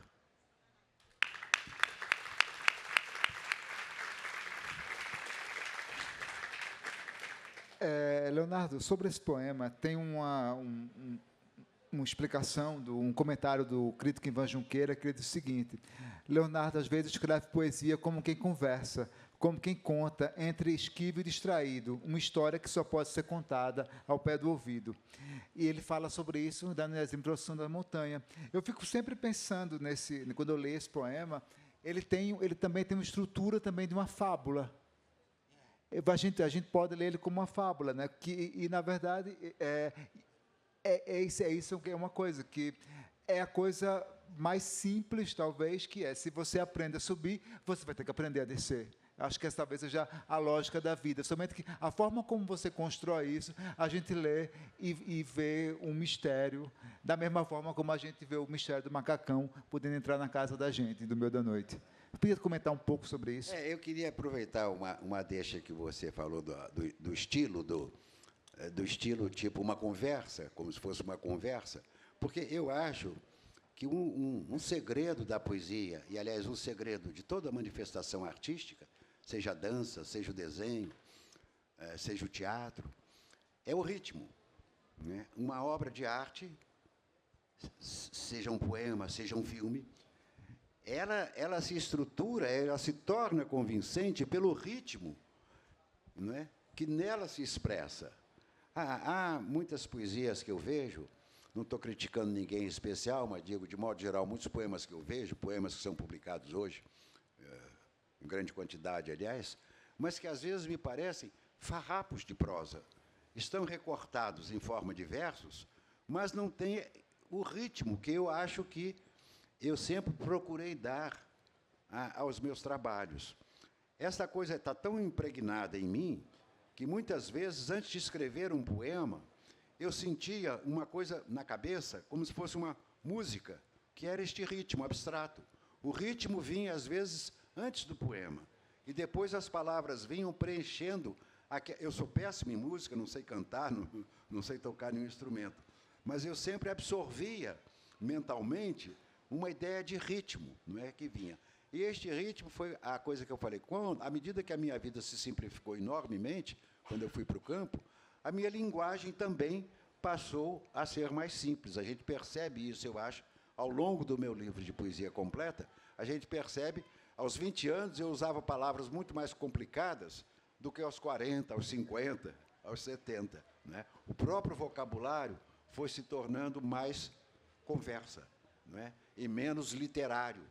Leonardo, sobre esse poema, tem uma explicação, um comentário do crítico Ivan Junqueira, que ele diz o seguinte: Leonardo, às vezes, escreve poesia como quem conversa, como quem conta, entre esquivo e distraído, uma história que só pode ser contada ao pé do ouvido. E ele fala sobre isso na Introdução da Montanha. Eu fico sempre pensando, quando eu leio esse poema, ele também tem uma estrutura também de uma fábula. A gente pode ler ele como uma fábula, né? E na verdade, isso que é uma coisa, que é a coisa mais simples, talvez, que se você aprende a subir, você vai ter que aprender a descer. Acho que essa talvez seja a lógica da vida. Somente que a forma como você constrói isso, a gente lê e vê um mistério, da mesma forma como a gente vê o mistério do macacão podendo entrar na casa da gente, do meio da noite. Podia comentar um pouco sobre isso? Eu queria aproveitar uma deixa que você falou do estilo, do estilo tipo uma conversa, como se fosse uma conversa, porque eu acho que um segredo da poesia, e, aliás, um segredo de toda manifestação artística, seja a dança, seja o desenho, seja o teatro, é o ritmo, né? Uma obra de arte, seja um poema, seja um filme, ela se estrutura, ela se torna convincente pelo ritmo, não é? Que nela se expressa. Há muitas poesias que eu vejo, não estou criticando ninguém em especial, mas digo, de modo geral, muitos poemas que eu vejo, poemas que são publicados hoje, em grande quantidade, aliás, mas que às vezes me parecem farrapos de prosa. Estão recortados em forma de versos, mas não têm o ritmo que eu acho que eu sempre procurei dar aos meus trabalhos. Essa coisa está tão impregnada em mim que, muitas vezes, antes de escrever um poema, eu sentia uma coisa na cabeça, como se fosse uma música, que era este ritmo abstrato. O ritmo vinha, às vezes, antes do poema, e depois as palavras vinham preenchendo. Eu sou péssimo em música, não sei cantar, não sei tocar nenhum instrumento, mas eu sempre absorvia mentalmente uma ideia de ritmo, não é, que vinha. E este ritmo foi a coisa que eu falei. À medida que a minha vida se simplificou enormemente, quando eu fui para o campo, a minha linguagem também passou a ser mais simples. A gente percebe isso, eu acho, ao longo do meu livro de poesia completa. A gente percebe, aos 20 anos, eu usava palavras muito mais complicadas do que aos 40, aos 50, aos 70. Né? O próprio vocabulário foi se tornando mais conversa, não é? E menos literário.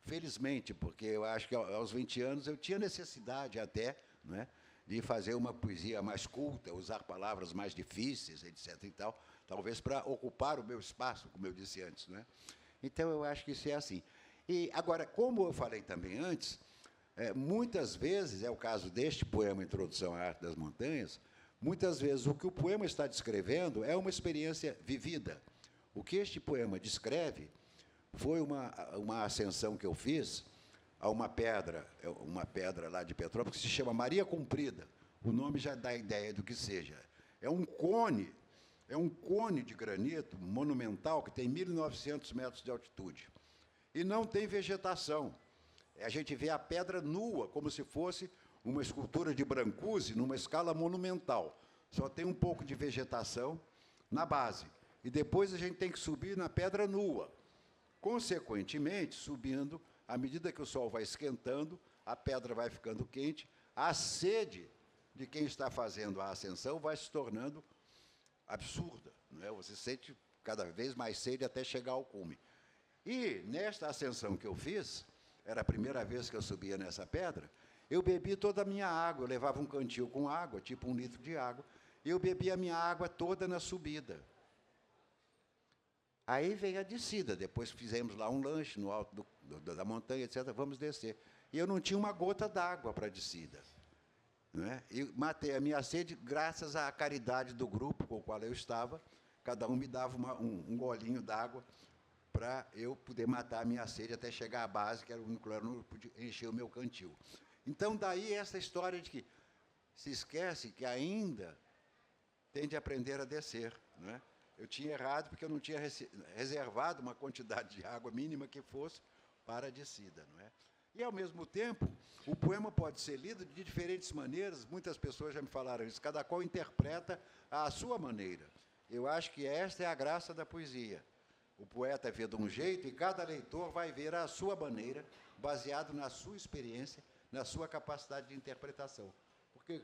Felizmente, porque eu acho que aos 20 anos eu tinha necessidade até, não é, de fazer uma poesia mais culta, usar palavras mais difíceis, etc. e tal, talvez para ocupar o meu espaço, como eu disse antes. Não é? Então, eu acho que isso é assim. E, agora, como eu falei também antes, muitas vezes, é o caso deste poema Introdução à Arte das Montanhas, muitas vezes o que o poema está descrevendo é uma experiência vivida. O que este poema descreve foi uma ascensão que eu fiz a uma pedra lá de Petrópolis, que se chama Maria Comprida. O nome já dá ideia do que seja. É um cone de granito monumental que tem 1.900 metros de altitude. E não tem vegetação. A gente vê a pedra nua, como se fosse uma escultura de Brancusi numa escala monumental. Só tem um pouco de vegetação na base. E depois a gente tem que subir na pedra nua. Consequentemente, subindo, à medida que o sol vai esquentando, a pedra vai ficando quente, a sede de quem está fazendo a ascensão vai se tornando absurda. Não é? Você sente cada vez mais sede até chegar ao cume. E, nesta ascensão que eu fiz, era a primeira vez que eu subia nessa pedra, eu bebi toda a minha água, eu levava um cantil com água, tipo 1 litro de água, e eu bebi a minha água toda na subida. Aí vem a descida, depois fizemos lá um lanche no alto da montanha, etc., vamos descer. E eu não tinha uma gota d'água para a descida. Não é? E matei a minha sede graças à caridade do grupo com o qual eu estava, cada um me dava um golinho d'água para eu poder matar a minha sede até chegar à base, que era o único lugar onde eu podia encher o meu cantil. Então, daí essa história de que se esquece que ainda tem de aprender a descer, não é? Eu tinha errado porque eu não tinha reservado uma quantidade de água mínima que fosse para a descida. Não é? E, ao mesmo tempo, o poema pode ser lido de diferentes maneiras. Muitas pessoas já me falaram isso. Cada qual interpreta à sua maneira. Eu acho que esta é a graça da poesia. O poeta vê de um jeito e cada leitor vai ver à sua maneira, baseado na sua experiência, na sua capacidade de interpretação. Porque,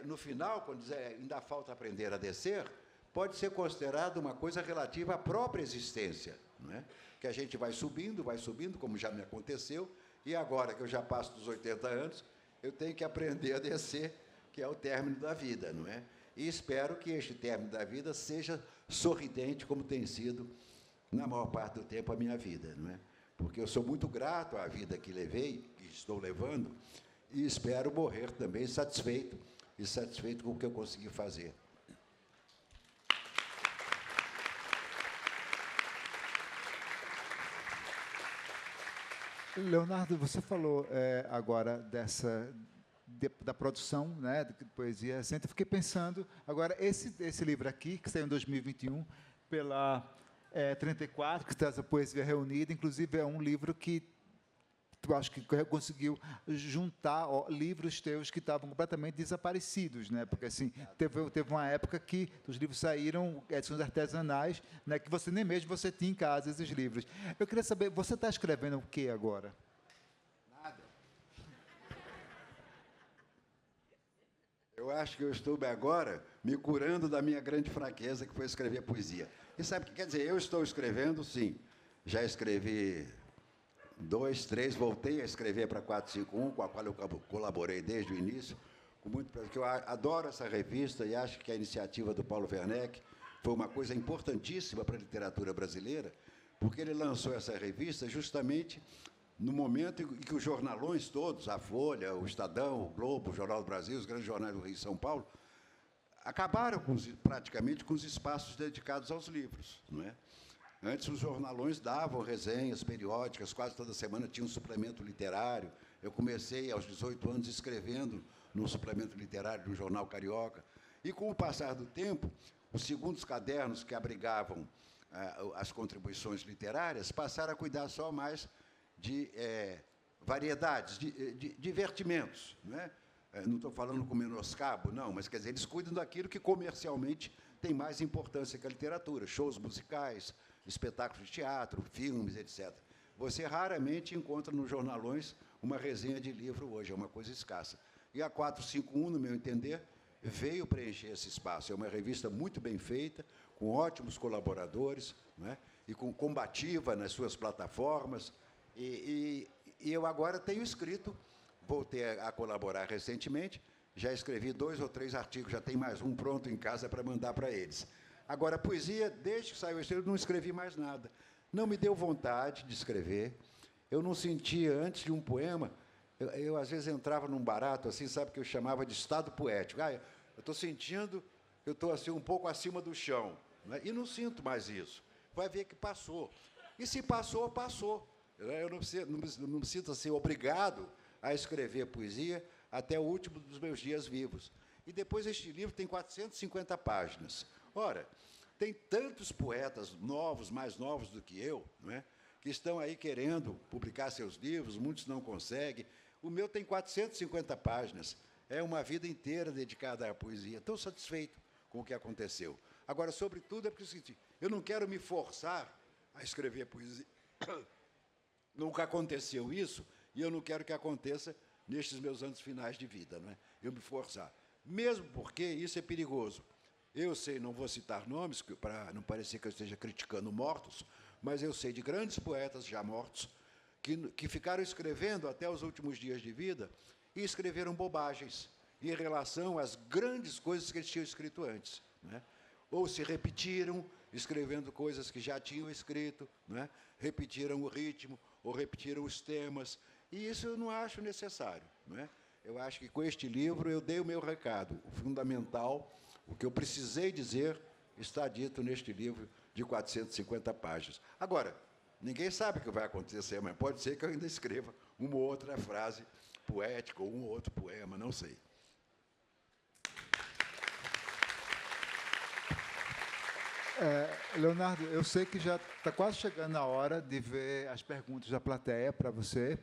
no final, quando diz ainda falta aprender a descer, pode ser considerado uma coisa relativa à própria existência, não é? Que a gente vai subindo, como já me aconteceu, e agora que eu já passo dos 80 anos, eu tenho que aprender a descer, que é o término da vida, não é? E espero que este término da vida seja sorridente, como tem sido, na maior parte do tempo, a minha vida, não é? Porque eu sou muito grato à vida que levei, que estou levando, e espero morrer também satisfeito, e satisfeito com o que eu consegui fazer. Leonardo, você falou agora da produção, né, de poesia recente. Eu fiquei pensando, agora, esse livro aqui, que saiu em 2021, pela 34, que traz a poesia reunida, inclusive é um livro que tu acho que conseguiu juntar livros teus que estavam completamente desaparecidos, né? Porque assim teve uma época que os livros saíram edições artesanais, né? Que você nem mesmo você tinha em casa esses livros. Eu queria saber, você está escrevendo o que agora? Nada. Eu acho que eu estou agora me curando da minha grande fraqueza, que foi escrever poesia. E sabe o que quer dizer? Eu estou escrevendo, sim. Já escrevi 2, 3, voltei a escrever para 451, com a qual eu colaborei desde o início, com muito prazer, porque eu adoro essa revista e acho que a iniciativa do Paulo Werneck foi uma coisa importantíssima para a literatura brasileira, porque ele lançou essa revista justamente no momento em que os jornalões todos, a Folha, o Estadão, o Globo, o Jornal do Brasil, os grandes jornais do Rio e São Paulo, acabaram praticamente com os espaços dedicados aos livros, não é? Antes, os jornalões davam resenhas periódicas, quase toda semana tinha um suplemento literário. Eu comecei, aos 18 anos, escrevendo num suplemento literário de um jornal carioca. E, com o passar do tempo, os segundos cadernos que abrigavam as contribuições literárias passaram a cuidar só mais de variedades, de divertimentos. Não é? Não estou falando com menoscabo, não, mas, quer dizer, eles cuidam daquilo que comercialmente tem mais importância que a literatura, shows musicais, espetáculos de teatro, filmes, etc. Você raramente encontra nos jornalões uma resenha de livro hoje, é uma coisa escassa. E a 451, no meu entender, veio preencher esse espaço. É uma revista muito bem feita, com ótimos colaboradores, não é? E combativa nas suas plataformas. E eu agora tenho escrito, voltei a colaborar recentemente, já escrevi 2 ou 3 artigos, já tem mais um pronto em casa para mandar para eles. Agora, poesia, desde que saiu esse livro, não escrevi mais nada. Não me deu vontade de escrever. Eu não sentia, antes de um poema, eu às vezes entrava num barato, assim, sabe, que eu chamava de estado poético. Eu estou sentindo que eu estou assim, um pouco acima do chão, né? E não sinto mais isso. Vai ver que passou. E se passou, passou. Eu não me sinto assim, obrigado a escrever poesia até o último dos meus dias vivos. E depois este livro tem 450 páginas. Ora, tem tantos poetas novos, mais novos do que eu, não é? Que estão aí querendo publicar seus livros, muitos não conseguem. O meu tem 450 páginas. É uma vida inteira dedicada à poesia. Estou satisfeito com o que aconteceu. Agora, sobretudo, é porque eu não quero me forçar a escrever poesia. Nunca aconteceu isso, e eu não quero que aconteça nestes meus anos finais de vida, não é? Eu me forçar. Mesmo porque isso é perigoso. Eu sei, não vou citar nomes, para não parecer que eu esteja criticando mortos, mas eu sei de grandes poetas já mortos que ficaram escrevendo até os últimos dias de vida e escreveram bobagens em relação às grandes coisas que eles tinham escrito antes, né? Ou se repetiram, escrevendo coisas que já tinham escrito, né? Repetiram o ritmo, ou repetiram os temas, e isso eu não acho necessário, não é? Eu acho que com este livro eu dei o meu recado, o fundamental, o que eu precisei dizer está dito neste livro de 450 páginas. Agora, ninguém sabe o que vai acontecer, mas pode ser que eu ainda escreva uma ou outra frase poética ou um ou outro poema, não sei. Leonardo, eu sei que já está quase chegando a hora de ver as perguntas da plateia para você,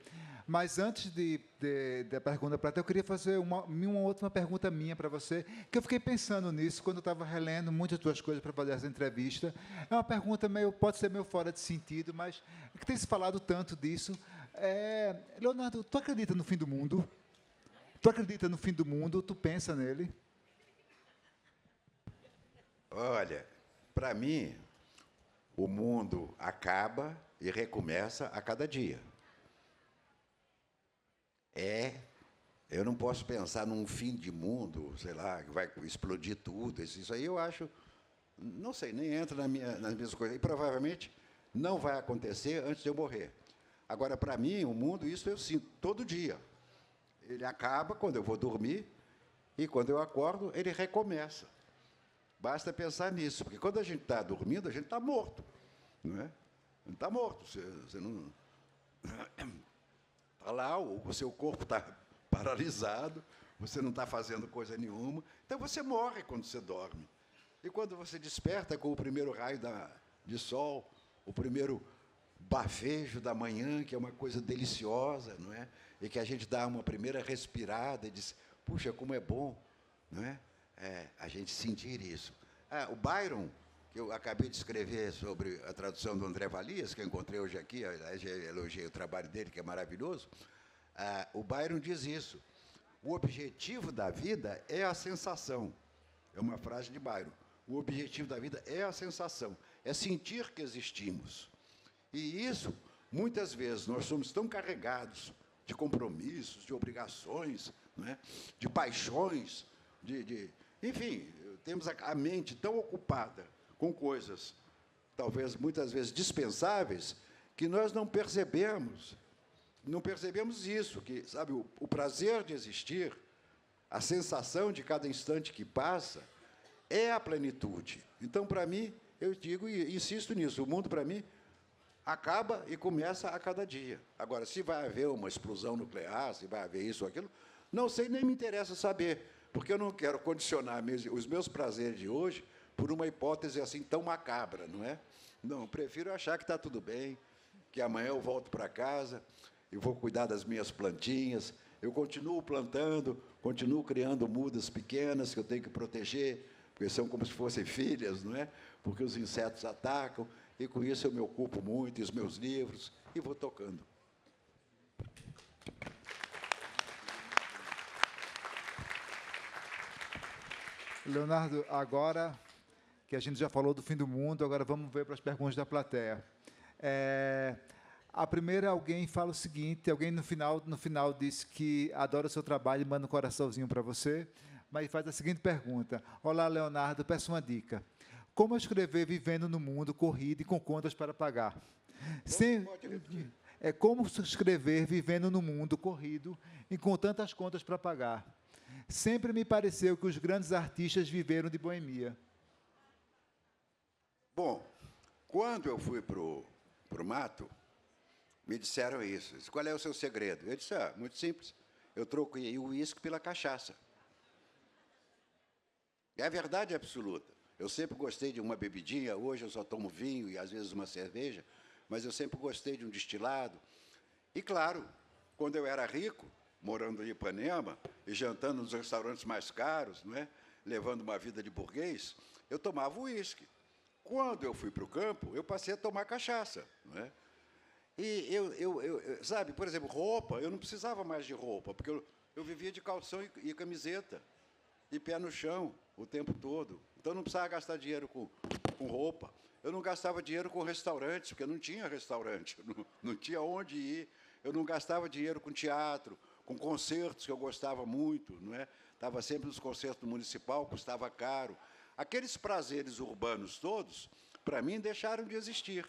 Mas antes da pergunta para ti, eu queria fazer uma última pergunta minha para você, que eu fiquei pensando nisso quando eu estava relendo muitas tuas coisas para fazer essa entrevista. É uma pergunta pode ser meio fora de sentido, mas é que tem se falado tanto disso. Leonardo, tu acredita no fim do mundo? Tu acredita no fim do mundo? Tu pensa nele? Olha, para mim, o mundo acaba e recomeça a cada dia. Eu não posso pensar num fim de mundo, sei lá, que vai explodir tudo. Isso aí eu acho, não sei, nem entra nas minhas coisas. E provavelmente não vai acontecer antes de eu morrer. Agora, para mim, o mundo, isso eu sinto todo dia. Ele acaba quando eu vou dormir e quando eu acordo, ele recomeça. Basta pensar nisso, porque quando a gente está dormindo, a gente está morto. Não é? Não está morto. Você não... Está lá, o seu corpo está paralisado, você não está fazendo coisa nenhuma. Então, você morre quando você dorme. E quando você desperta com o primeiro raio de sol, o primeiro bafejo da manhã, que é uma coisa deliciosa, não é? E que a gente dá uma primeira respirada e diz, puxa, como é bom, não é? A gente sentir isso. O Byron, que eu acabei de escrever sobre a tradução do André Valias, que eu encontrei hoje aqui, aliás, elogiei o trabalho dele, que é maravilhoso. O Byron diz isso. O objetivo da vida é a sensação. É uma frase de Byron. O objetivo da vida é a sensação, é sentir que existimos. E isso, muitas vezes, nós somos tão carregados de compromissos, de obrigações, não é? De paixões, enfim, temos a mente tão ocupada com coisas, talvez muitas vezes dispensáveis, que nós não percebemos isso, que, sabe, o prazer de existir, a sensação de cada instante que passa, é a plenitude. Então, para mim, eu digo e insisto nisso, o mundo, para mim, acaba e começa a cada dia. Agora, se vai haver uma explosão nuclear, se vai haver isso ou aquilo, não sei, nem me interessa saber, porque eu não quero condicionar os meus prazeres de hoje por uma hipótese assim tão macabra, não é? Não, prefiro achar que está tudo bem, que amanhã eu volto para casa e vou cuidar das minhas plantinhas, eu continuo plantando, continuo criando mudas pequenas que eu tenho que proteger, porque são como se fossem filhas, não é? Porque os insetos atacam, e com isso eu me ocupo muito, e os meus livros, e vou tocando. Leonardo, agora que a gente já falou do fim do mundo, agora vamos ver para as perguntas da plateia. A primeira, alguém fala o seguinte, alguém no final disse que adora o seu trabalho e manda um coraçãozinho para você, mas faz a seguinte pergunta. Olá, Leonardo, peço uma dica. Como escrever vivendo no mundo corrido e com contas para pagar? Como escrever vivendo no mundo corrido e com tantas contas para pagar? Sempre me pareceu que os grandes artistas viveram de boemia. Bom, quando eu fui para o mato, me disseram isso. Disse, qual é o seu segredo? Eu disse, muito simples. Eu troquei o uísque pela cachaça. É a verdade absoluta. Eu sempre gostei de uma bebidinha, hoje eu só tomo vinho e, às vezes, uma cerveja, mas eu sempre gostei de um destilado. E, claro, quando eu era rico, morando em Ipanema e jantando nos restaurantes mais caros, não é? Levando uma vida de burguês, eu tomava uísque. Quando eu fui para o campo, eu passei a tomar cachaça, não é? E sabe, por exemplo, roupa, eu não precisava mais de roupa, porque eu vivia de calção e camiseta, e pé no chão o tempo todo. Então, eu não precisava gastar dinheiro com roupa. Eu não gastava dinheiro com restaurantes, porque não tinha restaurante, não tinha onde ir. Eu não gastava dinheiro com teatro, com concertos, que eu gostava muito, não é? Estava sempre nos concertos do municipal, custava caro. Aqueles prazeres urbanos todos, para mim, deixaram de existir.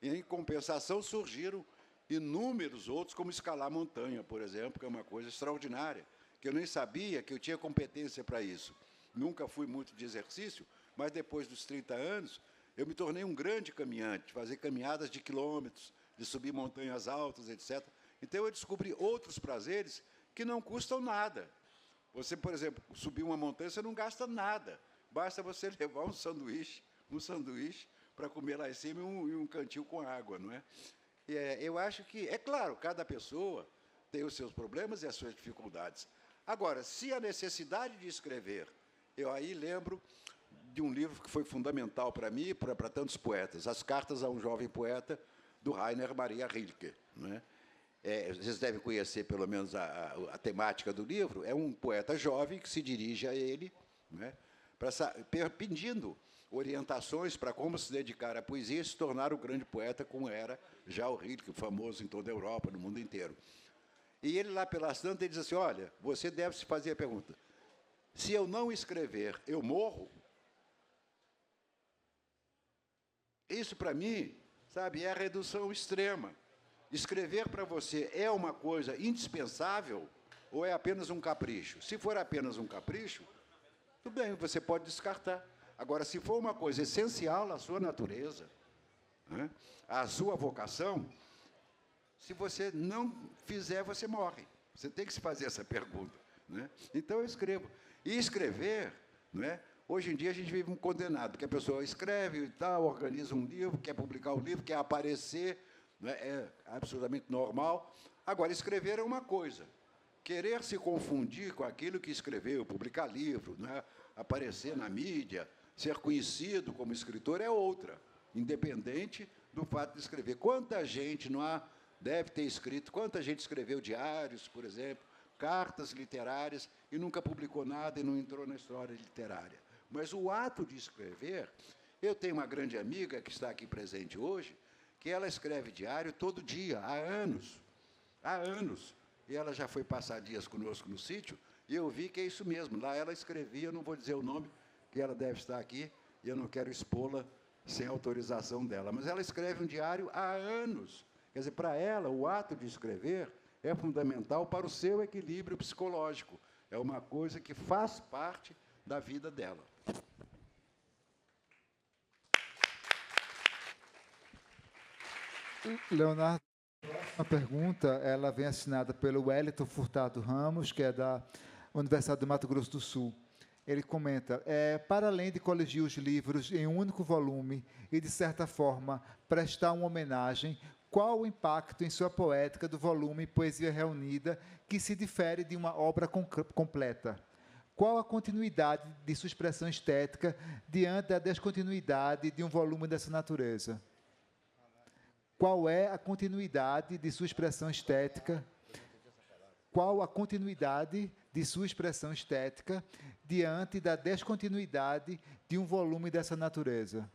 E, em compensação, surgiram inúmeros outros, como escalar montanha, por exemplo, que é uma coisa extraordinária, que eu nem sabia que eu tinha competência para isso. Nunca fui muito de exercício, mas depois dos 30 anos, eu me tornei um grande caminhante, de fazer caminhadas de quilômetros, de subir montanhas altas, etc. Então, eu descobri outros prazeres que não custam nada. Você, por exemplo, subir uma montanha, você não gasta nada. Basta você levar um sanduíche para comer lá em cima e um cantil com água, não é? Eu acho que, é claro, cada pessoa tem os seus problemas e as suas dificuldades. Agora, se a necessidade de escrever, eu aí lembro de um livro que foi fundamental para mim e para tantos poetas, As Cartas a um Jovem Poeta, do Rainer Maria Rilke. Né? Vocês devem conhecer, pelo menos, a temática do livro. É um poeta jovem que se dirige a ele, né, pedindo orientações para como se dedicar à poesia e se tornar o grande poeta como era já o Rilke, famoso em toda a Europa, no mundo inteiro. E ele, lá pelas tantas, ele diz assim, olha, você deve se fazer a pergunta, se eu não escrever, eu morro? Isso, para mim, sabe, é a redução extrema. Escrever para você é uma coisa indispensável ou é apenas um capricho? Se for apenas um capricho, tudo bem, você pode descartar. Agora, se for uma coisa essencial à sua natureza, né, à sua vocação, se você não fizer, você morre. Você tem que se fazer essa pergunta. Né? Então, eu escrevo. E escrever, né, hoje em dia, a gente vive um condenado, que a pessoa escreve e tal, organiza um livro, quer publicar o livro, quer aparecer, né, é absolutamente normal. Agora, escrever é uma coisa. Querer se confundir com aquilo que escreveu, publicar livro, né, aparecer na mídia, ser conhecido como escritor é outra, independente do fato de escrever. Quanta gente deve ter escrito, quanta gente escreveu diários, por exemplo, cartas literárias, e nunca publicou nada e não entrou na história literária. Mas o ato de escrever, eu tenho uma grande amiga que está aqui presente hoje, que ela escreve diário todo dia, há anos. Há anos. E ela já foi passar dias conosco no sítio, e eu vi que é isso mesmo. Lá ela escrevia, eu não vou dizer o nome, que ela deve estar aqui, e eu não quero expô-la sem autorização dela. Mas ela escreve um diário há anos. Quer dizer, para ela, o ato de escrever é fundamental para o seu equilíbrio psicológico. É uma coisa que faz parte da vida dela. Leonardo, a pergunta ela vem assinada pelo Wellington Furtado Ramos, que é da Universidade do Mato Grosso do Sul. Ele comenta, para além de coligir os livros em um único volume e, de certa forma, prestar uma homenagem, qual o impacto em sua poética do volume Poesia Reunida que se difere de uma obra completa? Qual a continuidade de sua expressão estética diante da descontinuidade de um volume dessa natureza? Qual é a continuidade de sua expressão estética? Qual a continuidade de sua expressão estética diante da descontinuidade de um volume dessa natureza?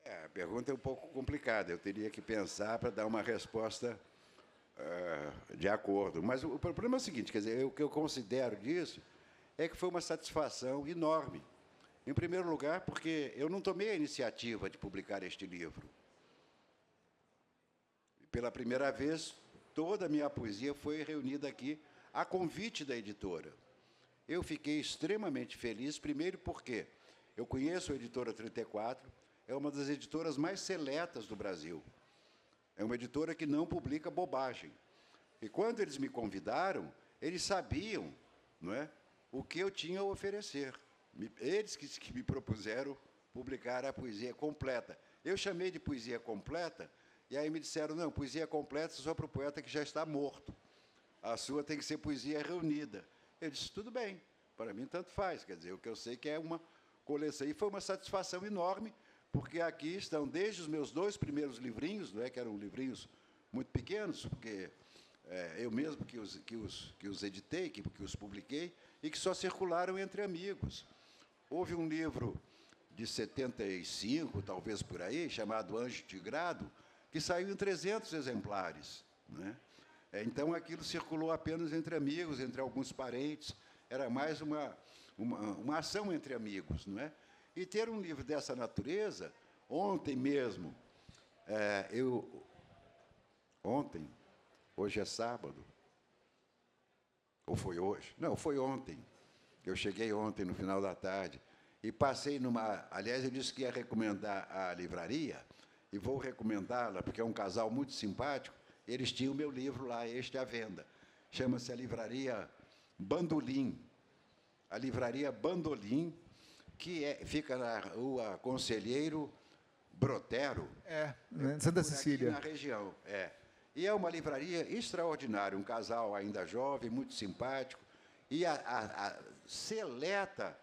A pergunta é um pouco complicada. Eu teria que pensar para dar uma resposta de acordo. Mas o problema é o seguinte, quer dizer, o que eu considero disso é que foi uma satisfação enorme. Em primeiro lugar, porque eu não tomei a iniciativa de publicar este livro. Pela primeira vez, toda a minha poesia foi reunida aqui a convite da editora. Eu fiquei extremamente feliz, primeiro porque eu conheço a Editora 34, é uma das editoras mais seletas do Brasil. É uma editora que não publica bobagem. E quando eles me convidaram, eles sabiam, não é, o que eu tinha a oferecer. Eles que me propuseram publicar a poesia completa. Eu chamei de poesia completa, e aí me disseram, não, poesia completa só para o poeta que já está morto. A sua tem que ser poesia reunida. Eu disse, tudo bem, para mim tanto faz. Quer dizer, o que eu sei que é uma coleção. E foi uma satisfação enorme, porque aqui estão, desde os meus 2 primeiros livrinhos, não é, que eram livrinhos muito pequenos, porque eu mesmo que os editei, que os publiquei, e que só circularam entre amigos. Houve um livro de 75, talvez por aí, chamado Anjo Tigrado, que saiu em 300 exemplares. Né? Então, aquilo circulou apenas entre amigos, entre alguns parentes, era mais uma ação entre amigos. Não é? E ter um livro dessa natureza, ontem mesmo, ontem, hoje é sábado, ou foi hoje? Não, foi ontem. Eu cheguei ontem, no final da tarde, e passei numa... Aliás, eu disse que ia recomendar a livraria, e vou recomendá-la, porque é um casal muito simpático. Eles tinham o meu livro lá, este à venda. Chama-se a Livraria Bandolim. A Livraria Bandolim, que fica na Rua Conselheiro Brotero. Santa Cecília. Aqui na região, E é uma livraria extraordinária, um casal ainda jovem, muito simpático, e seleta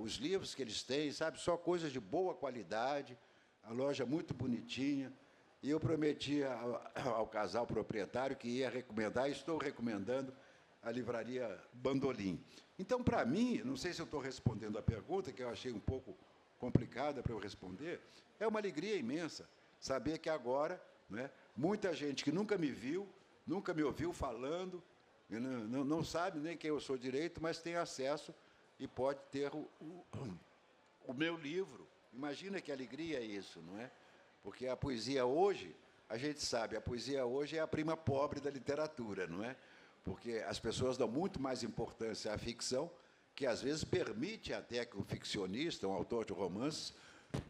os livros que eles têm, sabe, só coisas de boa qualidade, a loja muito bonitinha. E eu prometi ao casal proprietário que ia recomendar, e estou recomendando a livraria Bandolim. Então, para mim, não sei se eu estou respondendo a pergunta, que eu achei um pouco complicada para eu responder, é uma alegria imensa saber que agora, né, muita gente que nunca me viu, nunca me ouviu falando, não sabe nem quem eu sou direito, mas tem acesso e pode ter o meu livro. Imagina que alegria é isso, não é? Porque a poesia hoje, a gente sabe, a poesia hoje é a prima pobre da literatura, não é? Porque as pessoas dão muito mais importância à ficção, que às vezes permite até que um ficcionista, um autor de romances,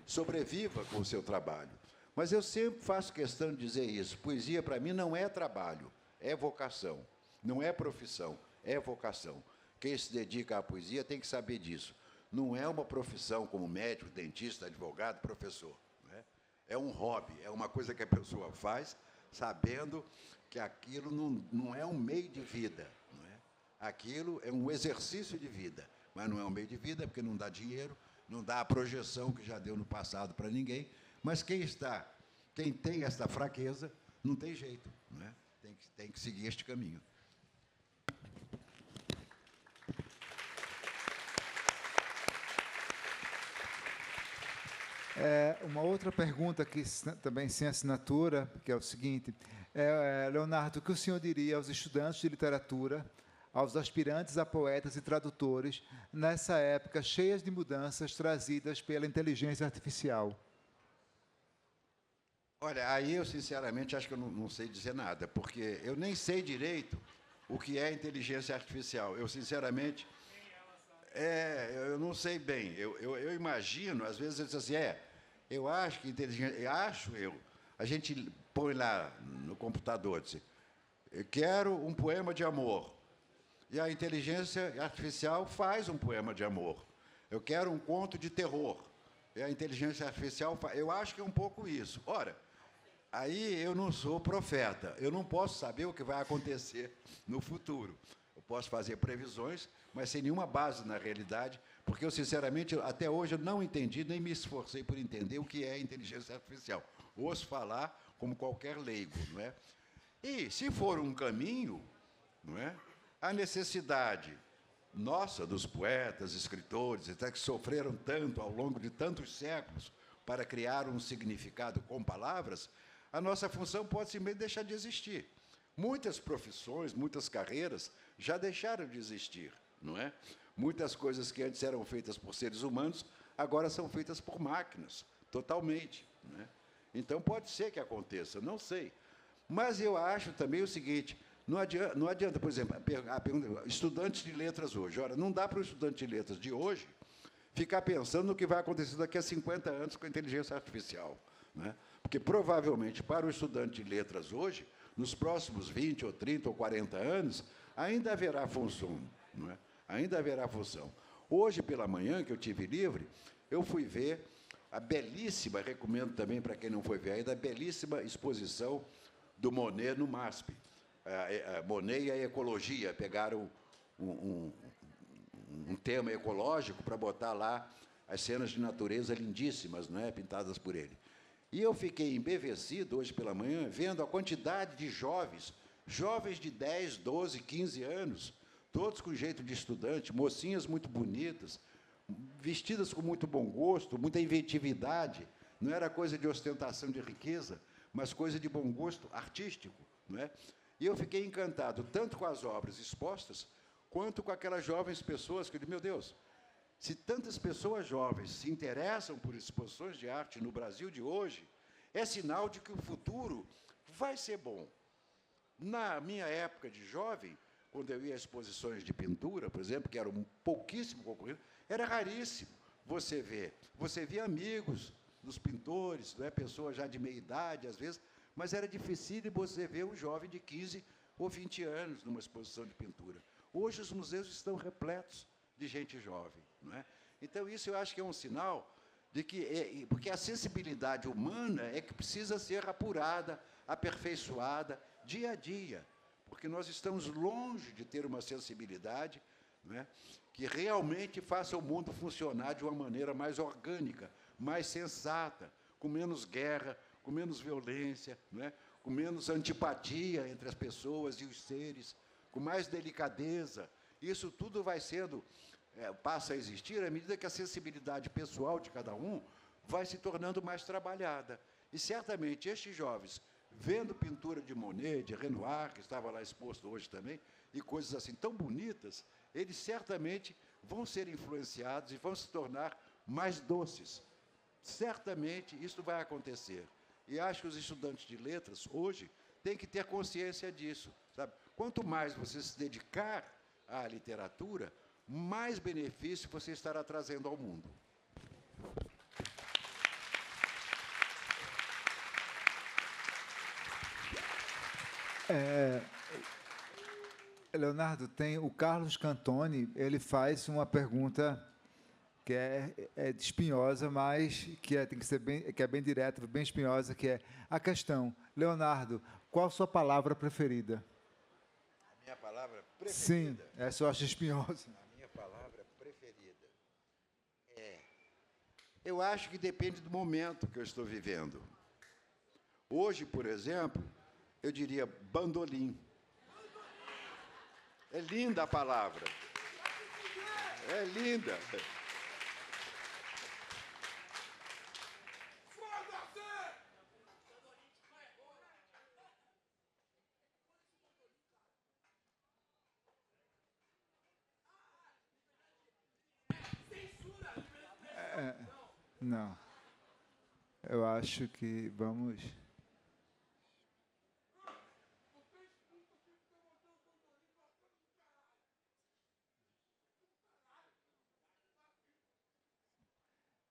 sobreviva com o seu trabalho. Mas eu sempre faço questão de dizer isso. Poesia, para mim, não é trabalho, é vocação. Não é profissão, é vocação. Quem se dedica à poesia tem que saber disso. Não é uma profissão como médico, dentista, advogado, professor. Não é? É um hobby, é uma coisa que a pessoa faz sabendo que aquilo não é um meio de vida. Não é? Aquilo é um exercício de vida, mas não é um meio de vida porque não dá dinheiro, não dá a projeção que já deu no passado para ninguém. Mas quem tem esta fraqueza, não tem jeito, não é? Tem que seguir este caminho. Uma outra pergunta que também sem assinatura, que é o seguinte: Leonardo, o que o senhor diria aos estudantes de literatura, aos aspirantes a poetas e tradutores, nessa época cheia de mudanças trazidas pela inteligência artificial? Olha, aí eu, sinceramente, acho que eu não sei dizer nada, porque eu nem sei direito o que é inteligência artificial. Eu, sinceramente, eu não sei bem. Eu imagino, às vezes, eu digo assim, eu acho que inteligência... A gente põe lá no computador, diz, eu quero um poema de amor. E a inteligência artificial faz um poema de amor. Eu quero um conto de terror. E a inteligência artificial faz... Eu acho que é um pouco isso. Ora, aí eu não sou profeta. Eu não posso saber o que vai acontecer no futuro. Eu posso fazer previsões, mas sem nenhuma base na realidade, porque eu, sinceramente, até hoje eu não entendi, nem me esforcei por entender o que é inteligência artificial. Ouço falar como qualquer leigo, não é? E, se for um caminho, não é? A necessidade nossa, dos poetas, escritores, até que sofreram tanto ao longo de tantos séculos para criar um significado com palavras, a nossa função pode simplesmente deixar de existir. Muitas profissões, muitas carreiras já deixaram de existir, não é? Muitas coisas que antes eram feitas por seres humanos, agora são feitas por máquinas, totalmente, não é? Então, pode ser que aconteça, não sei. Mas eu acho também o seguinte, não adianta, por exemplo, a pergunta, estudantes de letras hoje. Ora, não dá para o estudante de letras de hoje ficar pensando no que vai acontecer daqui a 50 anos com a inteligência artificial, não é? Porque, provavelmente, para o estudante de letras hoje, nos próximos 20, ou 30, ou 40 anos, ainda haverá função, não é? Ainda haverá função. Hoje, pela manhã, que eu tive livre, eu fui ver a belíssima, recomendo também para quem não foi ver ainda, a belíssima exposição do Monet no MASP. A Monet e a ecologia pegaram um tema ecológico para botar lá as cenas de natureza lindíssimas, não é? Pintadas por ele. E eu fiquei embevecido hoje pela manhã vendo a quantidade de jovens de 10, 12, 15 anos, todos com jeito de estudante, mocinhas muito bonitas, vestidas com muito bom gosto, muita inventividade. Não era coisa de ostentação de riqueza, mas coisa de bom gosto artístico, não é? E eu fiquei encantado tanto com as obras expostas, quanto com aquelas jovens pessoas que eu digo, meu Deus, se tantas pessoas jovens se interessam por exposições de arte no Brasil de hoje, é sinal de que o futuro vai ser bom. Na minha época de jovem, quando eu ia a exposições de pintura, por exemplo, que era um pouquíssimo concorrido, era raríssimo você ver. Você via amigos dos pintores, não é? Pessoas já de meia idade, às vezes, mas era difícil você ver um jovem de 15 ou 20 anos numa exposição de pintura. Hoje os museus estão repletos de gente jovem, não é? Então, isso eu acho que é um sinal de que... porque a sensibilidade humana é que precisa ser apurada, aperfeiçoada, dia a dia, porque nós estamos longe de ter uma sensibilidade, não é, que realmente faça o mundo funcionar de uma maneira mais orgânica, mais sensata, com menos guerra, com menos violência, não é, com menos antipatia entre as pessoas e os seres, com mais delicadeza. Isso tudo vai sendo, passa a existir à medida que a sensibilidade pessoal de cada um vai se tornando mais trabalhada. E, certamente, estes jovens, vendo pintura de Monet, de Renoir, que estava lá exposto hoje também, e coisas assim tão bonitas, eles certamente vão ser influenciados e vão se tornar mais doces. Certamente isso vai acontecer. E acho que os estudantes de letras, hoje, têm que ter consciência disso. Sabe? Quanto mais você se dedicar à literatura, mais benefício você estará trazendo ao mundo. Leonardo, tem o Carlos Cantoni, ele faz uma pergunta que é espinhosa, mas tem que ser bem direta, bem espinhosa, que é a questão: Leonardo, qual a sua palavra preferida? A minha palavra preferida? Sim, essa eu acho espinhosa. A minha palavra preferida eu acho que depende do momento que eu estou vivendo. Hoje, por exemplo, eu diria bandolim. É linda a palavra. É linda. Não. Eu acho que vamos...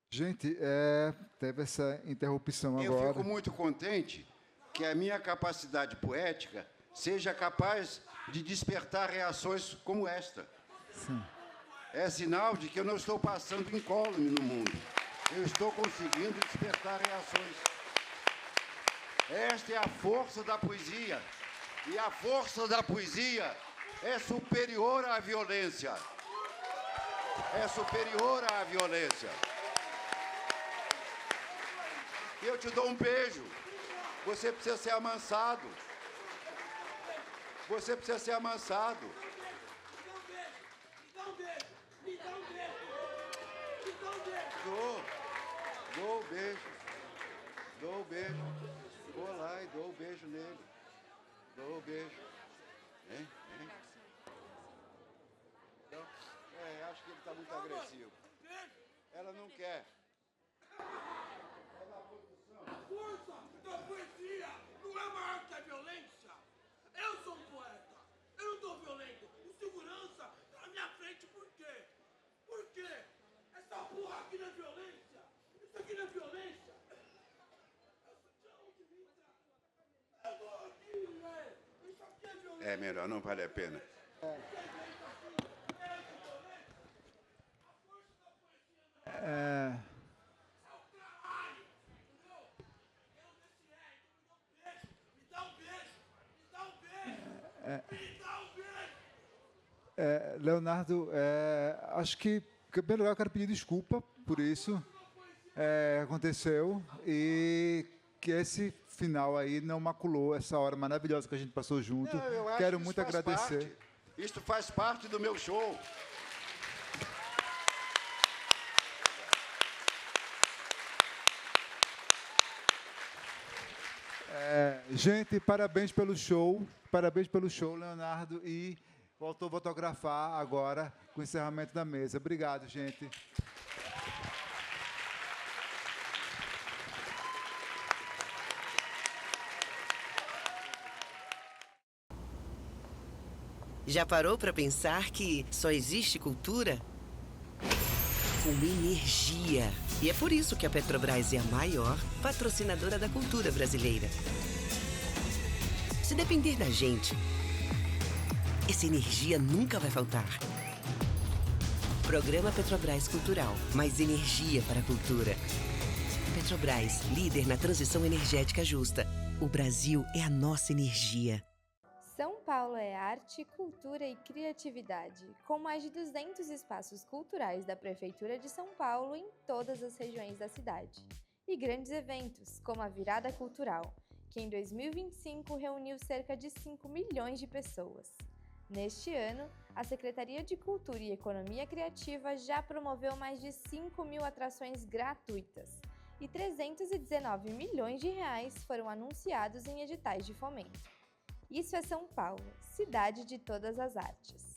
Gente, teve essa interrupção agora. Eu fico muito contente que a minha capacidade poética seja capaz de despertar reações como esta. Sim. É sinal de que eu não estou passando incólume no mundo. Eu estou conseguindo despertar reações. Esta é a força da poesia. E a força da poesia é superior à violência. É superior à violência. Eu te dou um beijo. Você precisa ser amansado. Você precisa ser amansado. Dou o beijo. Dou o beijo. Vou lá e dou o beijo nele. Dou o beijo. Hein? Então, acho que ele está muito agressivo. Ela não quer. A força da poesia não é maior que a violência. Eu sou um poeta. Eu não estou violento. O segurança está na minha frente por quê? Por quê? Essa porra aqui não é violência. Isso aqui não é violência. Eu tô aqui, velho. Isso aqui é violência. É melhor, não vale a pena. Leonardo, acho que, em primeiro lugar, eu quero pedir desculpa por isso. Aconteceu, e que esse final aí não maculou essa hora maravilhosa que a gente passou junto. Não, eu acho quero que muito agradecer. parte. Isto faz parte do meu show. Gente, parabéns pelo show, Leonardo, e voltou a fotografar agora com o encerramento da mesa. Obrigado, gente. Já parou para pensar que só existe cultura com energia? E é por isso que a Petrobras é a maior patrocinadora da cultura brasileira. Se depender da gente, essa energia nunca vai faltar. Programa Petrobras Cultural. Mais energia para a cultura. Petrobras, líder na transição energética justa. O Brasil é a nossa energia. São Paulo é arte, cultura e criatividade, com mais de 200 espaços culturais da Prefeitura de São Paulo em todas as regiões da cidade. E grandes eventos, como a Virada Cultural, que em 2025 reuniu cerca de 5 milhões de pessoas. Neste ano, a Secretaria de Cultura e Economia Criativa já promoveu mais de 5 mil atrações gratuitas e 319 milhões de reais foram anunciados em editais de fomento. Isso é São Paulo, cidade de todas as artes.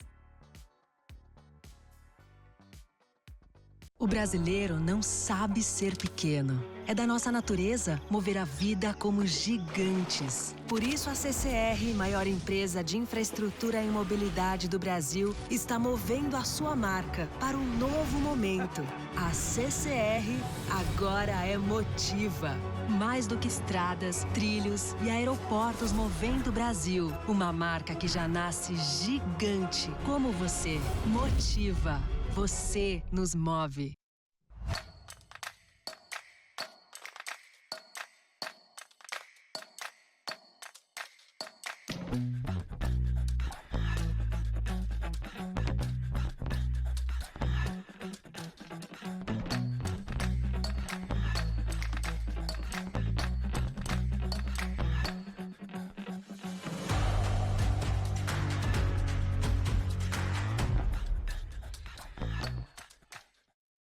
O brasileiro não sabe ser pequeno. É da nossa natureza mover a vida como gigantes. Por isso a CCR, maior empresa de infraestrutura e mobilidade do Brasil, está movendo a sua marca para um novo momento. A CCR agora é Motiva. Mais do que estradas, trilhos e aeroportos movendo o Brasil. Uma marca que já nasce gigante, como você. Motiva. Você nos move.